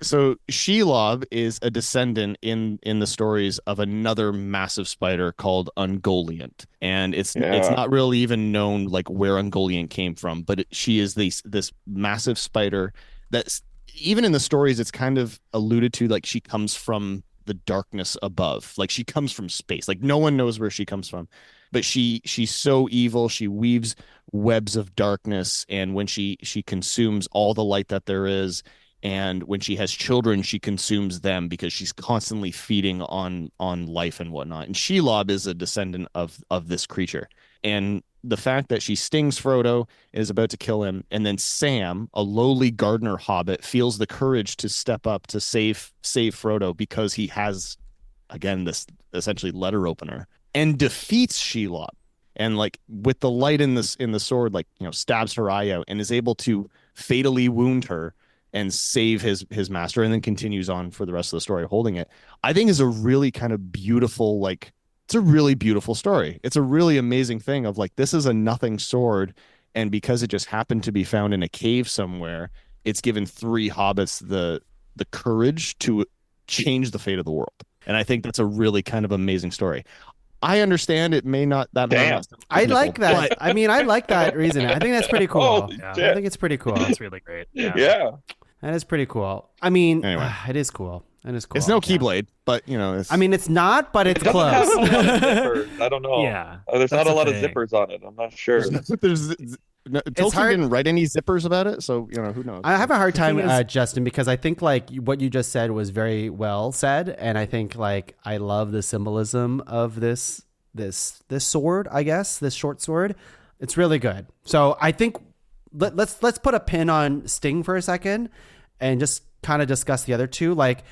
So Shelob is a descendant in the stories of another massive spider called Ungoliant, and it's not really even known like where Ungoliant came from, but she is this massive spider that's, even in the stories, it's kind of alluded to like she comes from the darkness above, like she comes from space, like no one knows where she comes from. But she's so evil. She weaves webs of darkness, and when she consumes all the light that there is, and when she has children, she consumes them because she's constantly feeding on life and whatnot. And Shelob is a descendant of this creature. And the fact that she stings Frodo, is about to kill him, and then Sam, a lowly gardener hobbit, feels the courage to step up to save Frodo because he has, again, this essentially letter opener, and defeats Shelob, and like with the light in the sword, like stabs her eye out, and is able to fatally wound her and save his master, and then continues on for the rest of the story holding it. I think is a really kind of beautiful, like it's a really beautiful story. It's a really amazing thing of like, this is a nothing sword, and because it just happened to be found in a cave somewhere, it's given 3 hobbits the courage to change the fate of the world. And I think that's a really kind of amazing story. I understand it may not that. Damn. I like that. I mean, I like that reasoning. I think that's pretty cool. Oh, I think it's pretty cool. That's really great. Yeah. That is pretty cool. I mean, Anyway. it is cool. It is cool. It's no yeah. Keyblade, but it's. I mean, it's not, but it's It doesn't have close. a lot of zippers. I don't know. Yeah, There's not that's a the lot of thing. zippers on it. I'm not sure. Tolkien hard- didn't write any zippers about it, so who knows? I have a hard time, thing is- Justin, because I think like what you just said was very well said, and I think like I love the symbolism of this sword. I guess this short sword, it's really good. So I think let's put a pin on Sting for a second, and just kind of discuss the other two. Like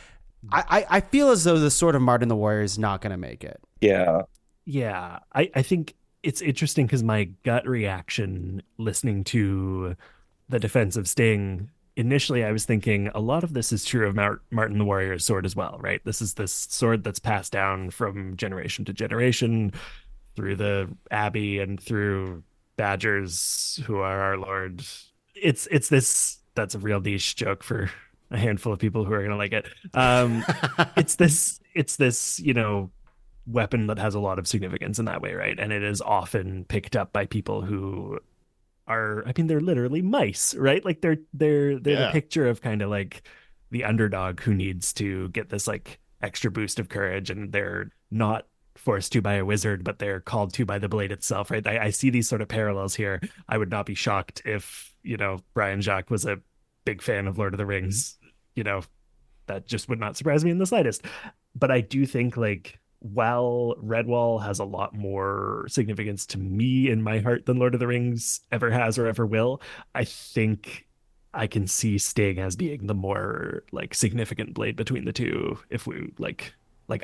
I feel as though the Sword of Martin the Warrior is not going to make it. Yeah. Yeah, I think it's interesting because my gut reaction listening to the defense of Sting, initially I was thinking a lot of this is true of Martin the Warrior's sword as well, right? This is this sword that's passed down from generation to generation through the Abbey and through Badgers, who are our lord. It's this, that's a real niche joke for a handful of people who are going to like it. It's this, weapon that has a lot of significance in that way, right? And it is often picked up by people who are, I mean, they're literally mice, right? Like they're the picture of kind of like the underdog who needs to get this like extra boost of courage, and they're not forced to by a wizard, but they're called to by the blade itself, right? I see these sort of parallels here. I would not be shocked if, Brian Jacques was a big fan of Lord of the Rings. That just would not surprise me in the slightest. But I do think like, while Redwall has a lot more significance to me in my heart than Lord of the Rings ever has or ever will, I think I can see Sting as being the more like significant blade between the two. If we like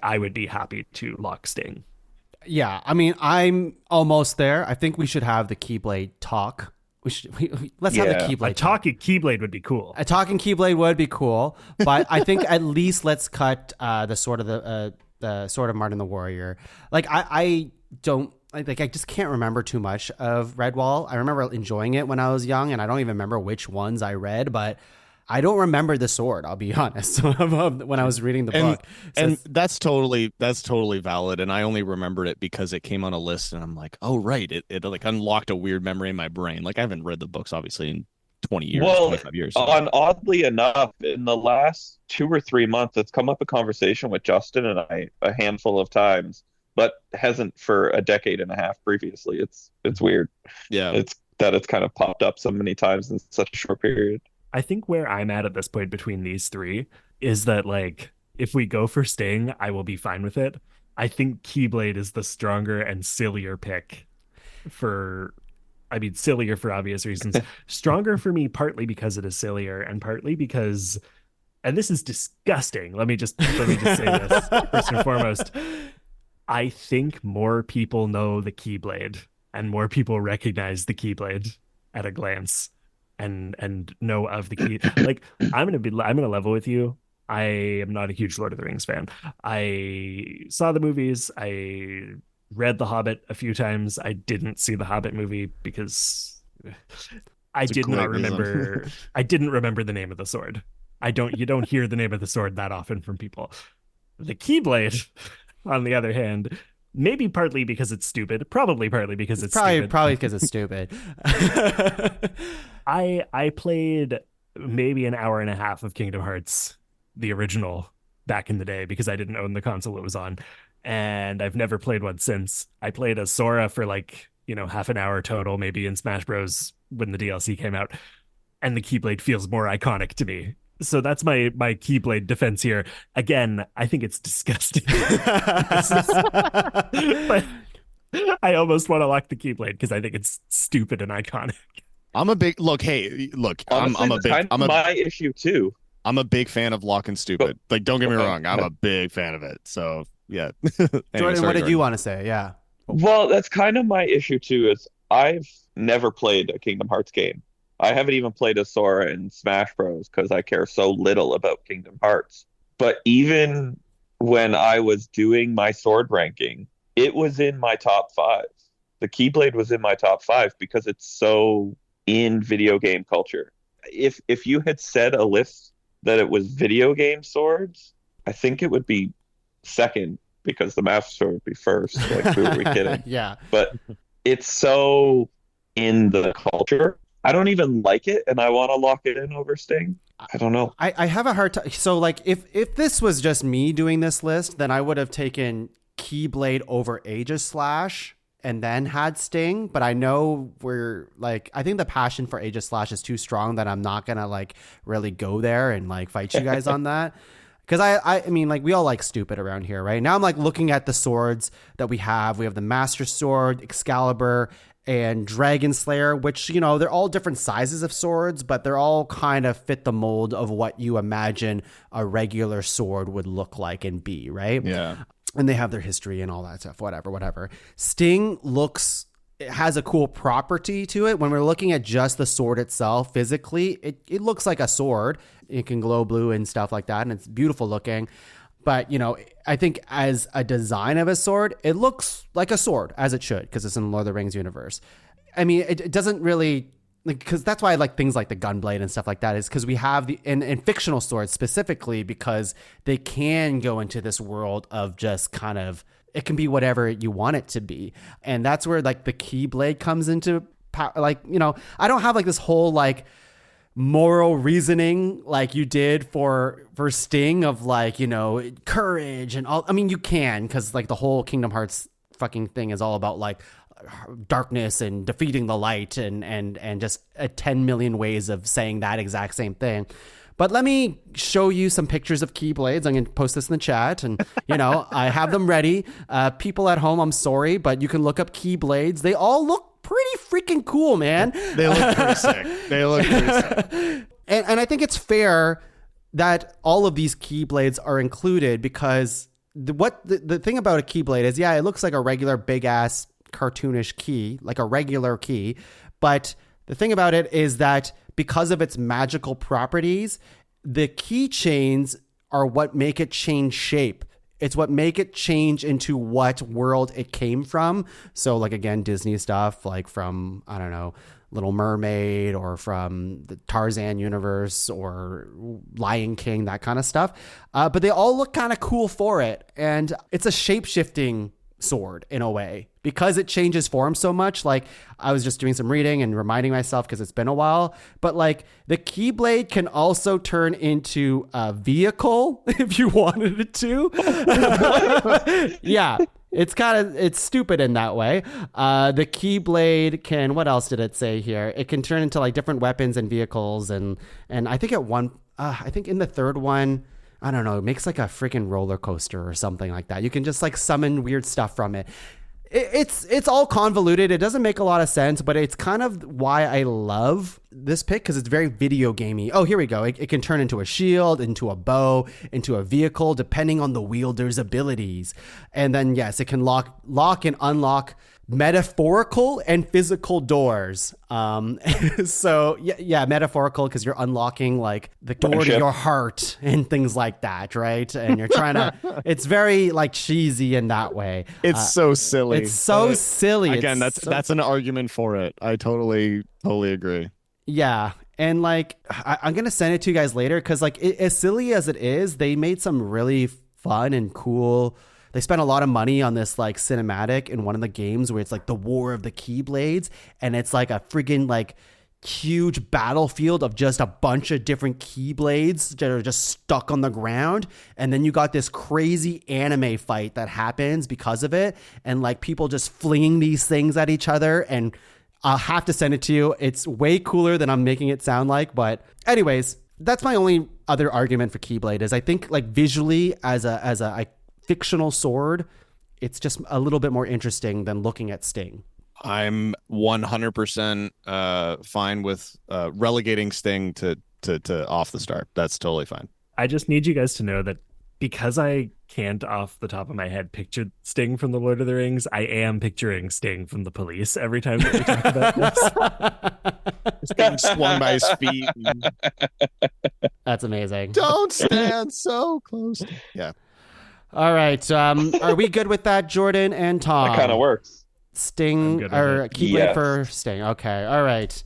I would be happy to lock Sting. Yeah, I mean, I'm almost there. I think we should have the Keyblade talk. Let's have the Keyblade. A talking Keyblade would be cool. A talking Keyblade would be cool, but I think at least let's cut the Sword of Martin the Warrior. Like I just can't remember too much of Redwall. I remember enjoying it when I was young, and I don't even remember which ones I read, but I don't remember the sword, I'll be honest, when I was reading the book. And that's totally valid. And I only remembered it because it came on a list, and I'm like, oh, right. It like unlocked a weird memory in my brain. Like I haven't read the books, obviously, in 20 years, 25 years. So. Oddly enough, in the last 2 or 3 months, it's come up a conversation with Justin and I a handful of times, but hasn't for a decade and a half previously. It's weird. Yeah. It's kind of popped up so many times in such a short period. I think where I'm at this point between these three is that like, if we go for Sting, I will be fine with it. I think Keyblade is the stronger and sillier pick sillier for obvious reasons. Stronger for me, partly because it is sillier, and partly because, and this is disgusting. Let me just say this first and foremost. I think more people know the Keyblade, and more people recognize the Keyblade at a glance, and know of the key. Like I'm gonna level with you. I am not a huge Lord of the Rings fan. I saw the movies. I read The Hobbit a few times. I didn't see the Hobbit movie because I didn't remember the name of the sword. You don't hear the name of the sword that often from people. The Keyblade, on the other hand, maybe partly because it's stupid, probably partly because it's stupid. Probably because it's stupid. I played maybe an hour and a half of Kingdom Hearts, the original, back in the day because I didn't own the console it was on. And I've never played one since. I played as Sora for like, half an hour total, maybe in Smash Bros. When the DLC came out. And the Keyblade feels more iconic to me. So that's my Keyblade defense here. Again, I think it's disgusting. But I almost want to lock the Keyblade because I think it's stupid and iconic. I'm a big Honestly, I'm my issue too. I'm a big fan of lock and stupid. Like, don't get me wrong, I'm a big fan of it. So yeah. Jordan, what did you want to say? Yeah. Well, that's kind of my issue too. Is I've never played a Kingdom Hearts game. I haven't even played a Sora in Smash Bros. Because I care so little about Kingdom Hearts. But even when I was doing my sword ranking, it was in my top 5. The Keyblade was in my top 5 because it's so in video game culture. If you had said a list that it was video game swords, I think it would be second because the Master Sword would be first. Like, who are we kidding? Yeah. But it's so in the culture. I don't even like it, and I want to lock it in over Sting. I don't know. I have a hard time. So like if this was just me doing this list, then I would have taken Keyblade over Aegis Slash and then had Sting. But I know I think the passion for Aegis Slash is too strong that I'm not gonna like really go there and like fight you guys on that. Because I mean, like, we all like stupid around here, right? Now I'm like looking at the swords that we have. We have the Master Sword, Excalibur, and Dragon Slayer, which, you know, they're all different sizes of swords, but they're all kind of fit the mold of what you imagine a regular sword would look like and be, right? Yeah. And they have their history and all that stuff, whatever. Sting it has a cool property to it. When we're looking at just the sword itself physically, it looks like a sword. It can glow blue and stuff like that, and it's beautiful looking. But, you know, I think as a design of a sword, it looks like a sword, as it should, because it's in the Lord of the Rings universe. I mean, it doesn't really, because that's why I like things like the Gunblade and stuff like that, is because we have in fictional swords specifically, because they can go into this world of just kind of, it can be whatever you want it to be. And that's where like the Keyblade comes into power. Like, you know, I don't have like this whole like moral reasoning like you did for Sting of like, you know, courage and all. I mean, you can, because like the whole Kingdom Hearts fucking thing is all about like darkness and defeating the light and just 10 million ways of saying that exact same thing. But let me show you some pictures of Keyblades. I'm going to post this in the chat, and, you know, I have them ready. People at home, I'm sorry, but you can look up Keyblades. They all look pretty freaking cool, man. They look pretty sick. And I think it's fair that all of these Keyblades are included, because the thing about a Keyblade is, yeah, it looks like a regular big ass cartoonish key, like a regular key. But the thing about it is that because of its magical properties, the keychains are what make it change shape. It's what make it change into what world it came from. So like, again, Disney stuff, like from, I don't know, Little Mermaid, or from the Tarzan universe, or Lion King, that kind of stuff. But they all look kind of cool for it. And it's a shape-shifting sword in a way, because it changes form so much. Like, I was just doing some reading and reminding myself, because it's been a while, but like the Keyblade can also turn into a vehicle if you wanted it to. Yeah, it's stupid in that way. The Keyblade can, what else did it say here? It can turn into like different weapons and vehicles, and I think I think in the third one, I don't know, it makes like a freaking roller coaster or something like that. You can just like summon weird stuff from it. It's all convoluted. It doesn't make a lot of sense, but it's kind of why I love this pick, because it's very video gamey. Oh, here we go. It can turn into a shield, into a bow, into a vehicle, depending on the wielder's abilities. And then, yes, it can lock and unlock metaphorical and physical doors. So yeah, metaphorical, because you're unlocking like the door to your heart and things like that, right? And you're trying to, it's very like cheesy in that way. It's so silly. It's so silly. Again, that's an argument for it. I totally agree. Yeah. And like, I'm going to send it to you guys later, because like, as silly as it is, they made some really fun and cool. They spent a lot of money on this like cinematic in one of the games where it's like the War of the Keyblades, and it's like a friggin' like huge battlefield of just a bunch of different Keyblades that are just stuck on the ground. And then you got this crazy anime fight that happens because of it, and like people just flinging these things at each other. And I'll have to send it to you. It's way cooler than I'm making it sound like. But anyways, that's my only other argument for Keyblade, is I think like visually as a fictional sword, it's just a little bit more interesting than looking at Sting. I'm 100% fine with relegating Sting to off the start. That's totally fine. I just need you guys to know that because I can't off the top of my head picture Sting from the Lord of the Rings, I am picturing Sting from The Police every time that we talk about this. Just being swung by his feet. That's amazing. Don't stand so close. Yeah. All right. Are we good with that, Jordan and Tom? That kind of works. Sting or Keyblade for Sting. Okay. All right.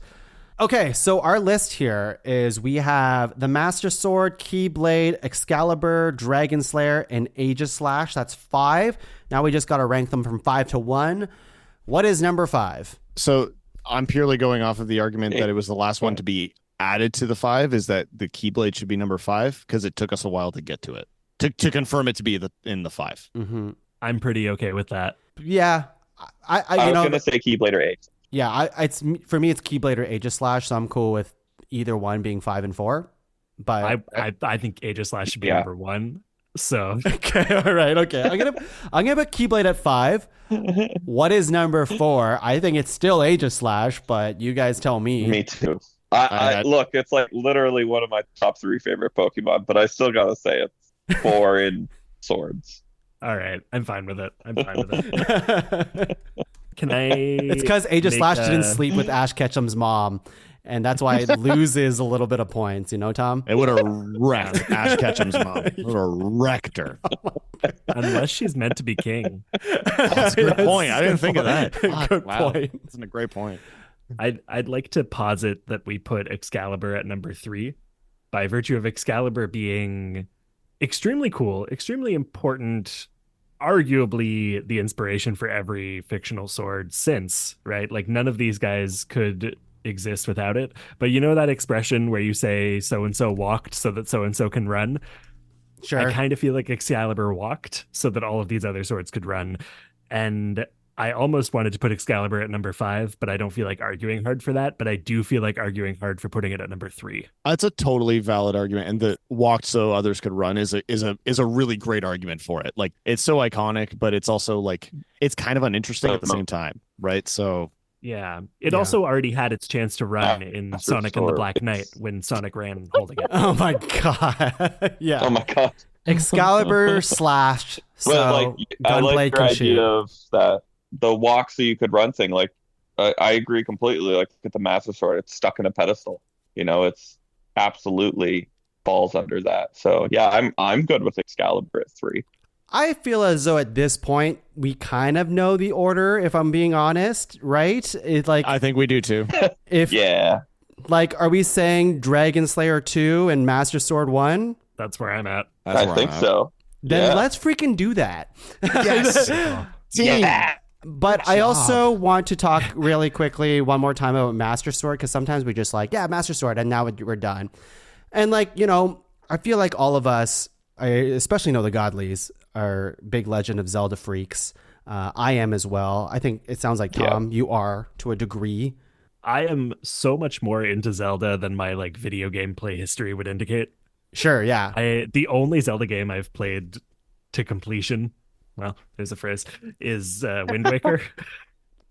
Okay. So our list here is, we have the Master Sword, Keyblade, Excalibur, Dragon Slayer, and Aegis Slash. That's 5. Now we just got to rank them from 5 to 1. What is number 5? So I'm purely going off of the argument that it was the last one to be added to the 5 is that the Keyblade should be number 5 because it took us a while to get to it to confirm it to be in the 5. Mm-hmm. I'm pretty okay with that. Yeah, I was gonna say Keyblade or 8. Yeah, it's for me it's Keyblade or Aegislash, so I'm cool with either one being 5 and 4. But I think Aegislash should be number 1. So okay, all right, okay. I'm gonna put Keyblade at 5. What is number 4? I think it's still Aegislash, but you guys tell me. Me too. I look, it's like literally one of my top 3 favorite Pokemon, but I still gotta say it's 4 in Swords. All right, I'm fine with it. Can I? It's because Aegislash didn't sleep with Ash Ketchum's mom, and that's why it loses a little bit of points. You know, Tom? It would have wrecked Ash Ketchum's mom. It would have wrecked her. Unless she's meant to be king. That's a good point. I didn't think of that. Good point. That's a great point. I'd like to posit that we put Excalibur at number 3 by virtue of Excalibur being extremely cool, extremely important, arguably the inspiration for every fictional sword since, right? Like none of these guys could exist without it. But you know that expression where you say so-and-so walked so that so-and-so can run? Sure. I kind of feel like Excalibur walked so that all of these other swords could run. And I almost wanted to put Excalibur at number 5, but I don't feel like arguing hard for that. But I do feel like arguing hard for putting it at number 3. That's a totally valid argument, and the walked so others could run is a really great argument for it. Like it's so iconic, but it's also like it's kind of uninteresting at the same time, right? So yeah, it also already had its chance to run in Sonic and the Black Knight when Sonic ran holding it. Oh my god! Yeah. Oh my god. Excalibur slashed. So But like, I like your idea of that the walk so you could run thing. Like, I agree completely. Like, look at the Master Sword; it's stuck in a pedestal. You know, it's absolutely falls under that. So yeah, I'm good with Excalibur at 3. I feel as though at this point we kind of know the order. If I'm being honest, right? It's like I think we do too. If yeah, like, are we saying Dragon Slayer 2 and Master Sword 1? That's where I'm at. I think so. Then Yeah. let's freaking do that. Yes. Yeah. But I also want to talk really quickly one more time about Master Sword, because sometimes we just like, yeah, Master Sword, and now we're done. And like, you know, I feel like all of us, I especially know the Godelies, are big Legend of Zelda freaks. I am as well. I think it sounds like, Tom, you are to a degree. I am so much more into Zelda than my like video game play history would indicate. Sure, yeah. The only Zelda game I've played to completion, well, there's a phrase, is Wind Waker.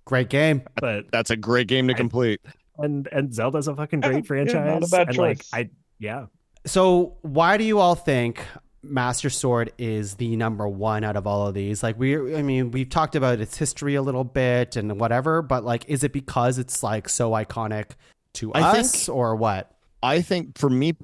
Great game. But That's a great game to complete. and Zelda's a fucking great franchise. not a bad and choice. like yeah. So why do you all think Master Sword is the number 1 out of all of these? Like we've talked about its history a little bit and whatever, but like, is it because it's like so iconic to us or what? I think for me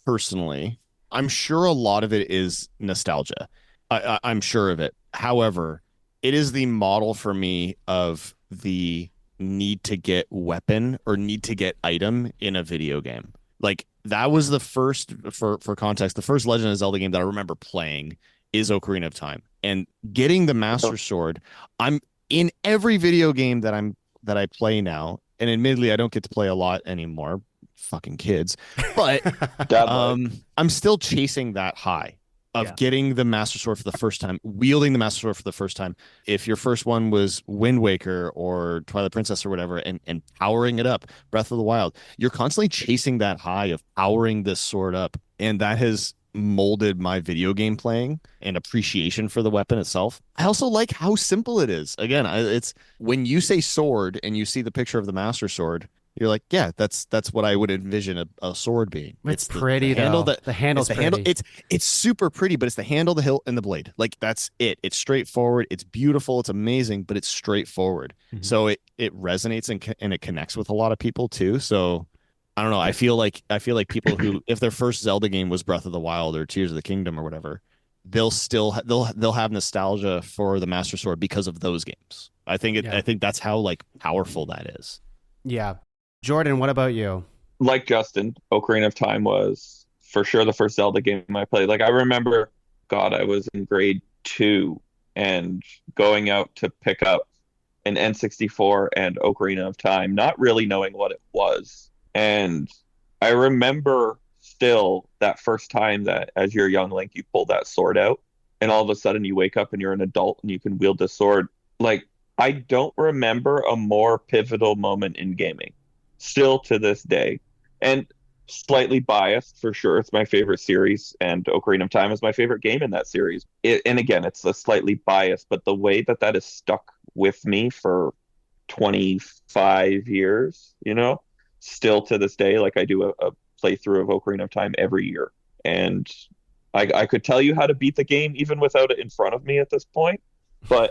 personally, I'm sure a lot of it is nostalgia. I'm sure of it. However, it is the model for me of the need to get weapon or need to get item in a video game. Like that was the first, for context, the first Legend of Zelda game that I remember playing is Ocarina of Time. And getting the Master Sword, I'm in every video game that I play now, and admittedly I don't get to play a lot anymore, fucking kids, but I'm still chasing that high of getting the Master Sword for the first time, wielding the Master Sword for the first time. If your first one was Wind Waker or Twilight Princess or whatever, and powering it up, Breath of the Wild, you're constantly chasing that high of powering this sword up. And that has molded my video game playing and appreciation for the weapon itself. I also like how simple it is. Again, it's when you say sword and you see the picture of the Master Sword, you're like, yeah, that's what I would envision a sword being. It's pretty, though. The handle's pretty. It's super pretty, but it's the handle, the hilt, and the blade. Like that's it. It's straightforward. It's beautiful. It's amazing, but it's straightforward. Mm-hmm. So it resonates and it connects with a lot of people too. So I don't know. I feel like people who, if their first Zelda game was Breath of the Wild or Tears of the Kingdom or whatever, they'll have nostalgia for the Master Sword because of those games. I think that's how like powerful that is. Yeah. Jordan, what about you? Like Justin, Ocarina of Time was for sure the first Zelda game I played. Like I remember, God, I was in grade 2 and going out to pick up an N64 and Ocarina of Time, not really knowing what it was. And I remember still that first time that as your young Link, you pull that sword out, and all of a sudden you wake up and you're an adult and you can wield the sword. Like, I don't remember a more pivotal moment in gaming, still to this day. And slightly biased for sure. It's my favorite series, and Ocarina of Time is my favorite game in that series. And again, it's a slightly biased, but the way that that is stuck with me for 25 years, still to this day, like I do a playthrough of Ocarina of Time every year. And I could tell you how to beat the game even without it in front of me at this point, but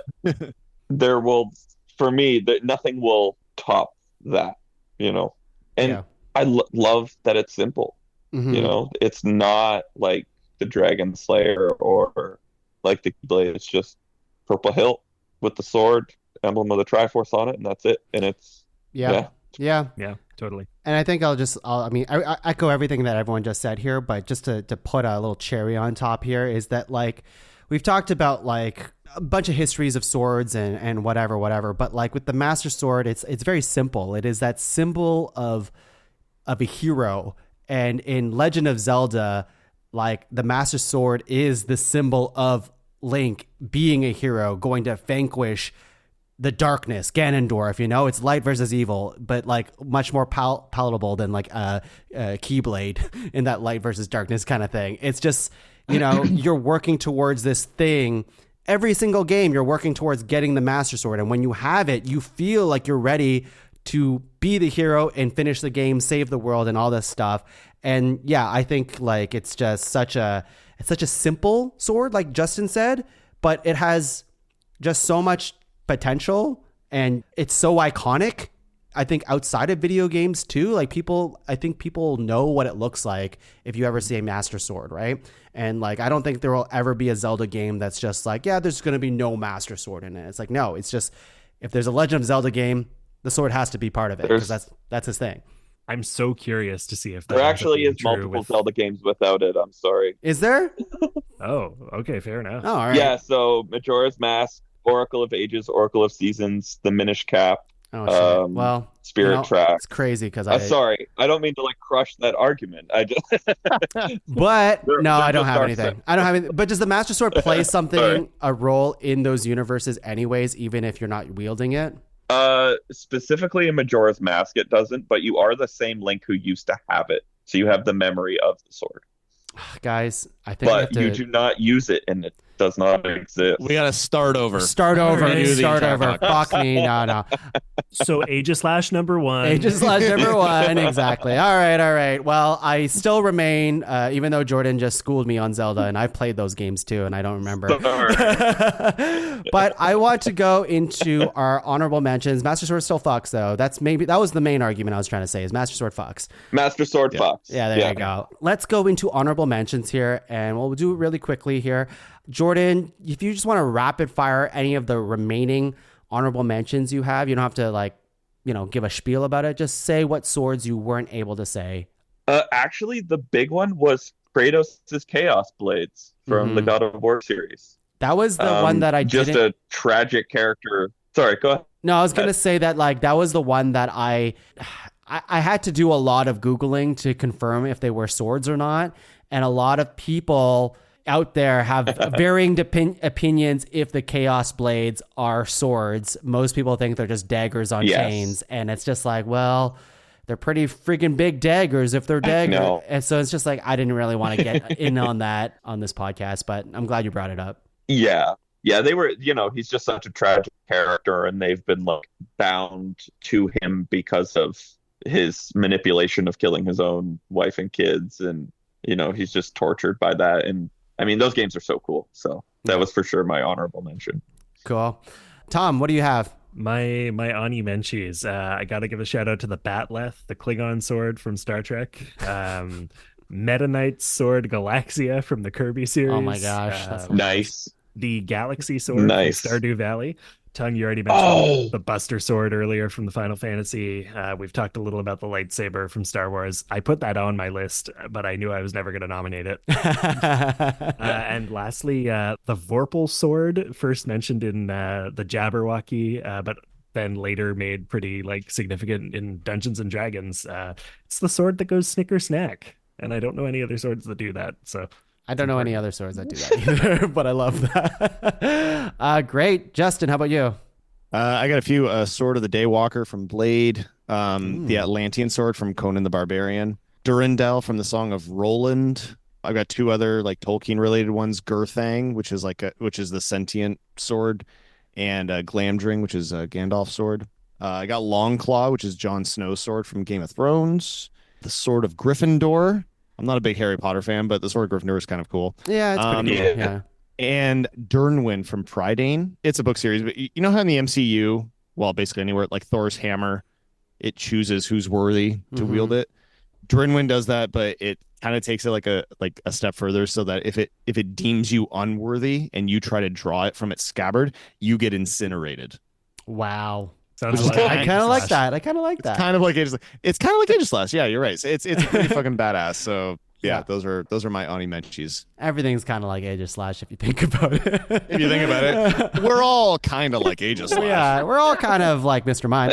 there will, for me, that nothing will top that, And Yeah. I love that it's simple. Mhm. It's not like the Dragon Slayer or like the Blade. It's just purple hilt with the sword, emblem of the Triforce on it, and that's it. And it's Yeah. Yeah, totally. And I think I echo everything that everyone just said here, but just to put a little cherry on top here is that, like, we've talked about like a bunch of histories of swords and whatever, but like with the Master Sword, it's very simple. It is that symbol of a hero. And in Legend of Zelda, like, the Master Sword is the symbol of Link being a hero, going to vanquish the darkness, Ganondorf. It's light versus evil, but like much more palatable than like a Keyblade in that light versus darkness kind of thing. It's just, you're working towards this thing. Every single game, you're working towards getting the Master Sword, and when you have it, you feel like you're ready to be the hero and finish the game, save the world, and all this stuff. And yeah, I think like it's such a simple sword, like Justin said, but it has just so much potential, and it's so iconic. I think outside of video games too, like I think people know what it looks like if you ever see a Master Sword, right? And like, I don't think there will ever be a Zelda game that's just like, yeah, there's going to be no Master Sword in it. It's like, no, it's just, if there's a Legend of Zelda game, the sword has to be part of it, because that's his thing. I'm so curious to see if that there ends up actually being is true multiple Zelda games without it. I'm sorry. Is there? Oh, okay, fair enough. Oh, all right. Yeah, so Majora's Mask, Oracle of Ages, Oracle of Seasons, the Minish Cap, Oh shit. Well, Spirit Track. It's crazy because Sorry, I don't mean to like crush that argument. I just But no, I don't just have our anything. set. I don't have anything. But does the Master Sword play something, a role in those universes anyways, even if you're not wielding it? Specifically in Majora's Mask, it doesn't, but you are the same Link who used to have it, so you have the memory of the sword. Guys, I think we have But to you do not use it, and it does not exist. We got to start over. start over. Alright. Start over. Fuck me. No. So Aegis number 1. Number 1. Exactly. All right. Well, I still remain, even though Jordan just schooled me on Zelda, and I've played those games too, and I don't remember. But I want to go into our honorable mentions. Master Sword still fucks, though. That was the main argument I was trying to say, is Master Sword fucks. Master Sword Fox. Yeah, there you go. Let's go into honorable mentions here, and we'll do it really quickly here. Jordan, if you just want to rapid fire any of the remaining honorable mentions you have, you don't have to give a spiel about it. Just say what swords you weren't able to say. Actually, the big one was Kratos' Chaos Blades from the God of War series. That was the one that I just didn't... a tragic character. Sorry, go ahead. No, I was going to say that that was the one that I had to do a lot of Googling to confirm if they were swords or not. And a lot of people out there have varying opinions if the Chaos Blades are swords. Most people think they're just daggers on chains. And it's just like, well, they're pretty freaking big daggers if they're daggers. No. And so it's just like, I didn't really want to get in on that on this podcast, but I'm glad you brought it up. Yeah, they were, he's just such a tragic character, and they've been like bound to him because of his manipulation of killing his own wife and kids, and he's just tortured by that. And I mean, those games are so cool. So that was for sure my honorable mention. Cool. Tom, what do you have? My Ani Menchis. I got to give a shout out to the Batleth, the Klingon sword from Star Trek. Meta Knight's sword Galaxia from the Kirby series. Oh my gosh. That's Nice. The Galaxy sword from Stardew Valley. Tuong, you already mentioned the Buster sword earlier from the Final Fantasy. We've talked a little about the lightsaber from Star Wars. I put that on my list, but I knew I was never going to nominate it. And lastly, the Vorpal sword, first mentioned in the Jabberwocky, but then later made pretty like significant in Dungeons and Dragons. It's the sword that goes snicker snack, and I don't know any other swords that do that. So I don't know any other swords that do that either, but I love that. Great. Justin, how about you? I got a few. Sword of the Daywalker from Blade. The Atlantean sword from Conan the Barbarian. Durandal from the Song of Roland. I've got two other like Tolkien related ones. Gurthang, which is the sentient sword, and Glamdring, which is Gandalf's sword. I got Longclaw, which is Jon Snow's sword from Game of Thrones. The Sword of Gryffindor. I'm not a big Harry Potter fan, but the Sword of Gryffindor is kind of cool. Yeah, it's pretty cool. Yeah. And Durnwin from Prydain. It's a book series, but you know how in the MCU, well, basically anywhere, like Thor's hammer, it chooses who's worthy to wield it. Durnwin does that, but it kind of takes it like a step further, so that if it deems you unworthy and you try to draw it from its scabbard, you get incinerated. Wow. Sounds like I kind of like that. I kind of like that. It's kind of like Aegislash. Yeah, you're right. It's pretty fucking badass. So yeah, those are my Ani Menchis. Everything's kind of like Aegislash if you think about it. If you think about it, we're all kind of like Aegislash. Yeah, we're all kind of like Mr. Mime.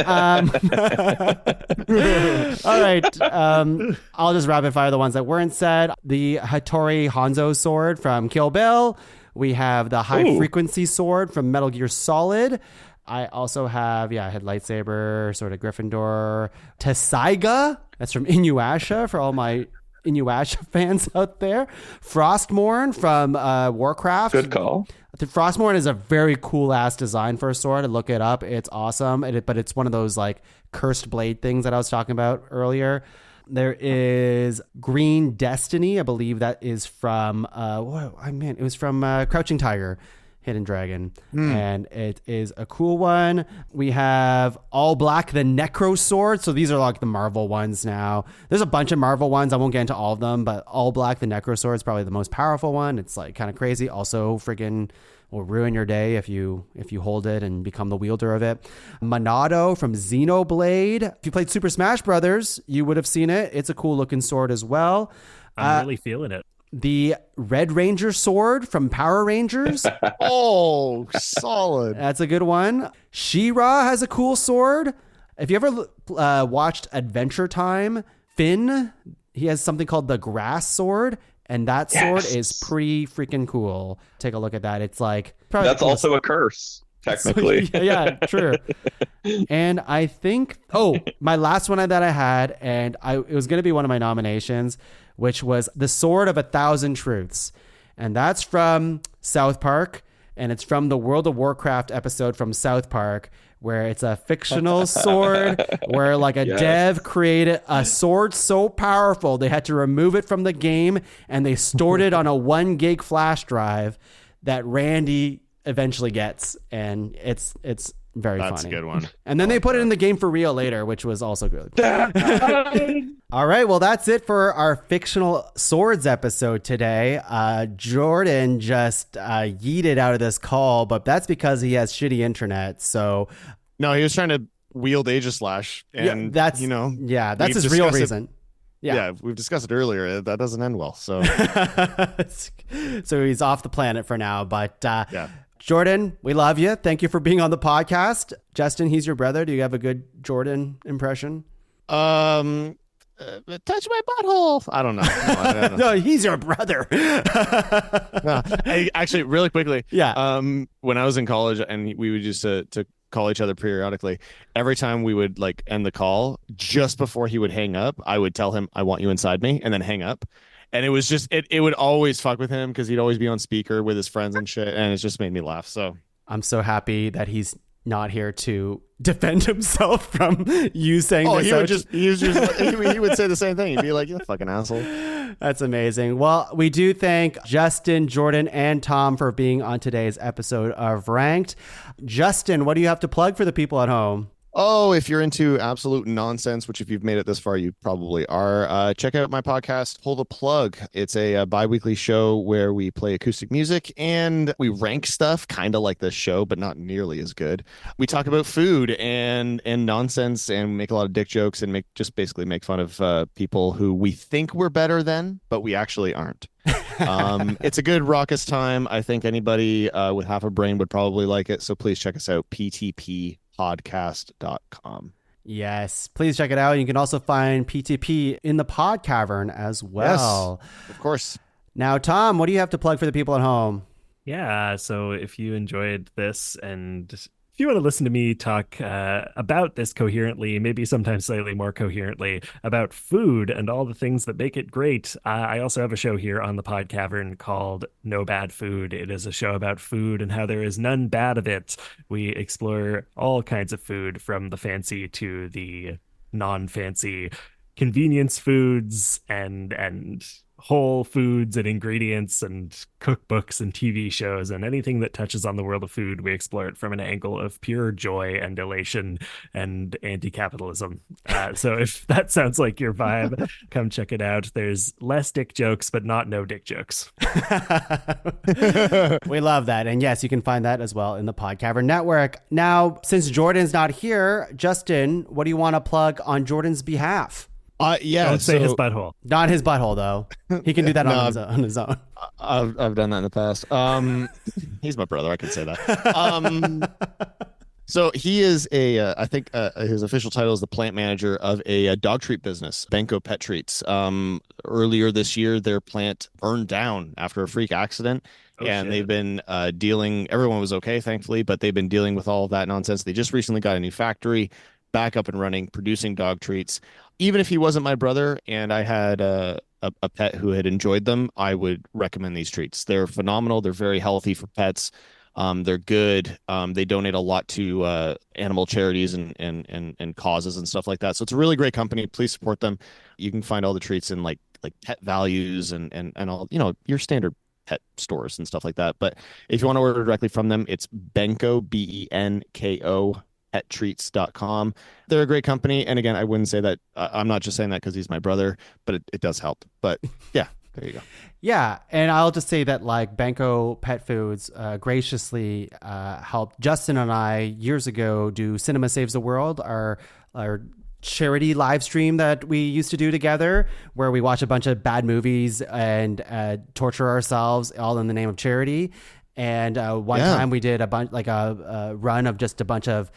All right. I'll just rapid fire the ones that weren't said. The Hattori Hanzo sword from Kill Bill. We have the High Frequency sword from Metal Gear Solid. I also have, I had lightsaber, sort of Gryffindor. Tessaiga, that's from Inuyasha for all my Inuyasha fans out there. Frostmourne from Warcraft. Good call. The Frostmourne is a very cool ass design for a sword. Look it up. It's awesome. But it's one of those like cursed blade things that I was talking about earlier. There is Green Destiny. I believe that is from, it was from Crouching Tiger. Hidden Dragon, and it is a cool one. We have All Black the Necro Sword. So these are like the Marvel ones now. There's a bunch of Marvel ones. I won't get into all of them, but All Black the Necro Sword is probably the most powerful one. It's like kind of crazy. Also friggin' will ruin your day if you hold it and become the wielder of it. Monado from Xenoblade. If you played Super Smash Brothers, you would have seen it. It's a cool looking sword as well. I'm really feeling it. The Red Ranger sword from Power Rangers. Oh, solid. That's a good one. She-Ra has a cool sword. If you ever watched Adventure Time, Finn, he has something called the Grass Sword, and that sword is pretty freaking cool. Take a look at that. It's like that's also a curse, technically. Yeah, true. And I think, my last one that I had, and it was going to be one of my nominations, which was The Sword of 1,000 Truths. And that's from South Park. And it's from the World of Warcraft episode from South Park, where it's a fictional sword where like a dev created a sword so powerful they had to remove it from the game, and they stored it on a 1 gig flash drive that Randy eventually gets. And it's very funny. That's a good one. And then they put it in the game for real later, which was also good. All right. Well, that's it for our Fictional Swords episode today. Jordan just yeeted out of this call, but that's because he has shitty internet. So no, he was trying to wield Aegislash, and that's his real reason. Yeah, we've discussed it earlier. That doesn't end well. So so he's off the planet for now, but Jordan, we love you. Thank you for being on the podcast. Justin, he's your brother. Do you have a good Jordan impression? Touch my butthole. I don't know. No, I don't know. No, he's your brother. No, actually, really quickly. Yeah. When I was in college, and we would used to call each other periodically, every time we would like end the call, just before he would hang up, I would tell him, "I want you inside me," and then hang up. And it was just, it would always fuck with him because he'd always be on speaker with his friends and shit. And it just made me laugh. So I'm so happy that he's not here to defend himself from you saying this. He would say the same thing. He'd be like, "You fucking asshole." That's amazing. Well, we do thank Justin, Jordan, and Tom for being on today's episode of Ranked. Justin, what do you have to plug for the people at home? Oh, if you're into absolute nonsense, which if you've made it this far, you probably are, check out my podcast, Pull the Plug. It's a bi-weekly show where we play acoustic music and we rank stuff, kind of like this show, but not nearly as good. We talk about food and nonsense and make a lot of dick jokes and basically make fun of people who we think we're better than, but we actually aren't. It's a good raucous time. I think anybody with half a brain would probably like it. So please check us out, PTP PTPpodcast.com. Yes, please check it out. You can also find PTP in the Pod Cavern as well. Yes, of course. Now, Tom, what do you have to plug for the people at home? Yeah, so if you enjoyed this and if you want to listen to me talk about this coherently, maybe sometimes slightly more coherently, about food and all the things that make it great, I also have a show here on the Pod Cavern called No Bad Food. It is a show about food and how there is none bad of it. We explore all kinds of food, from the fancy to the non-fancy, convenience foods and whole foods and ingredients and cookbooks and TV shows, and anything that touches on the world of food. We explore it from an angle of pure joy and elation and anti-capitalism. So if that sounds like your vibe, come check it out. There's less dick jokes, but not no dick jokes. We love that. And yes, you can find that as well in the Pod Cavern Network. Now, since Jordan's not here, Justin, what do you want to plug on Jordan's behalf? Don't say his butthole. Not his butthole, though. He can do that on his own. I've done that in the past. He's my brother. I can say that. So he is I think his official title is the plant manager of a dog treat business, Benko Pet Treats. Earlier this year, their plant burned down after a freak accident. They've been dealing, everyone was okay, thankfully, but they've been dealing with all of that nonsense. They just recently got a new factory back up and running, producing dog treats. Even if he wasn't my brother and I had a pet who had enjoyed them, I would recommend these treats. They're phenomenal. They're very healthy for pets. They're good. They donate a lot to animal charities and causes and stuff like that. So it's a really great company. Please support them. You can find all the treats in like Pet Values and all, your standard pet stores and stuff like that. But if you want to order directly from them, it's Benko, Benko, pettreats.com. They're a great company. And again, I wouldn't say that, I'm not just saying that because he's my brother, but it does help. But yeah, there you go. Yeah. And I'll just say that like Benko Pet Foods graciously helped Justin and I years ago do Cinema Saves the World, our charity live stream that we used to do together, where we watch a bunch of bad movies and torture ourselves all in the name of charity. And one time we did a bunch, like a run of just a bunch of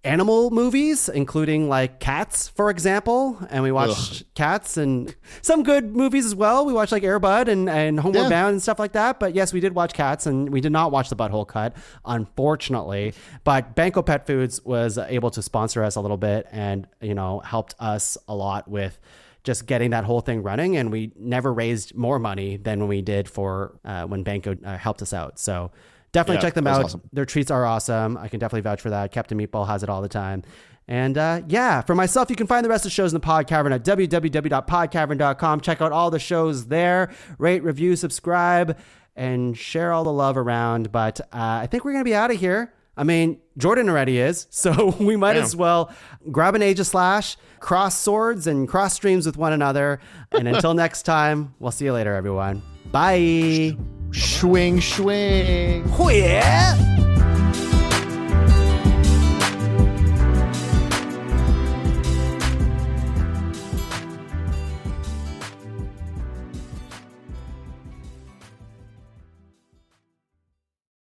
animal movies, including like Cats, for example. And we watched Cats and some good movies as well. We watched like Air Bud and Homeward Bound and stuff like that. But yes, we did watch Cats, and we did not watch The Butthole Cut, unfortunately. But Benko Pet Foods was able to sponsor us a little bit and, helped us a lot with just getting that whole thing running. And we never raised more money than we did for when Benko helped us out. So definitely check them out. Awesome. Their treats are awesome. I can definitely vouch for that. Captain Meatball has it all the time. And for myself, you can find the rest of the shows in the Pod Cavern at www.podcavern.com. Check out all the shows there. Rate, review, subscribe, and share all the love around. But I think we're going to be out of here. I mean, Jordan already is, so we might as well grab an Age of Slash, cross swords, and cross streams with one another. And until next time, we'll see you later, everyone. Bye. Schwing, schwing. Oh, yeah.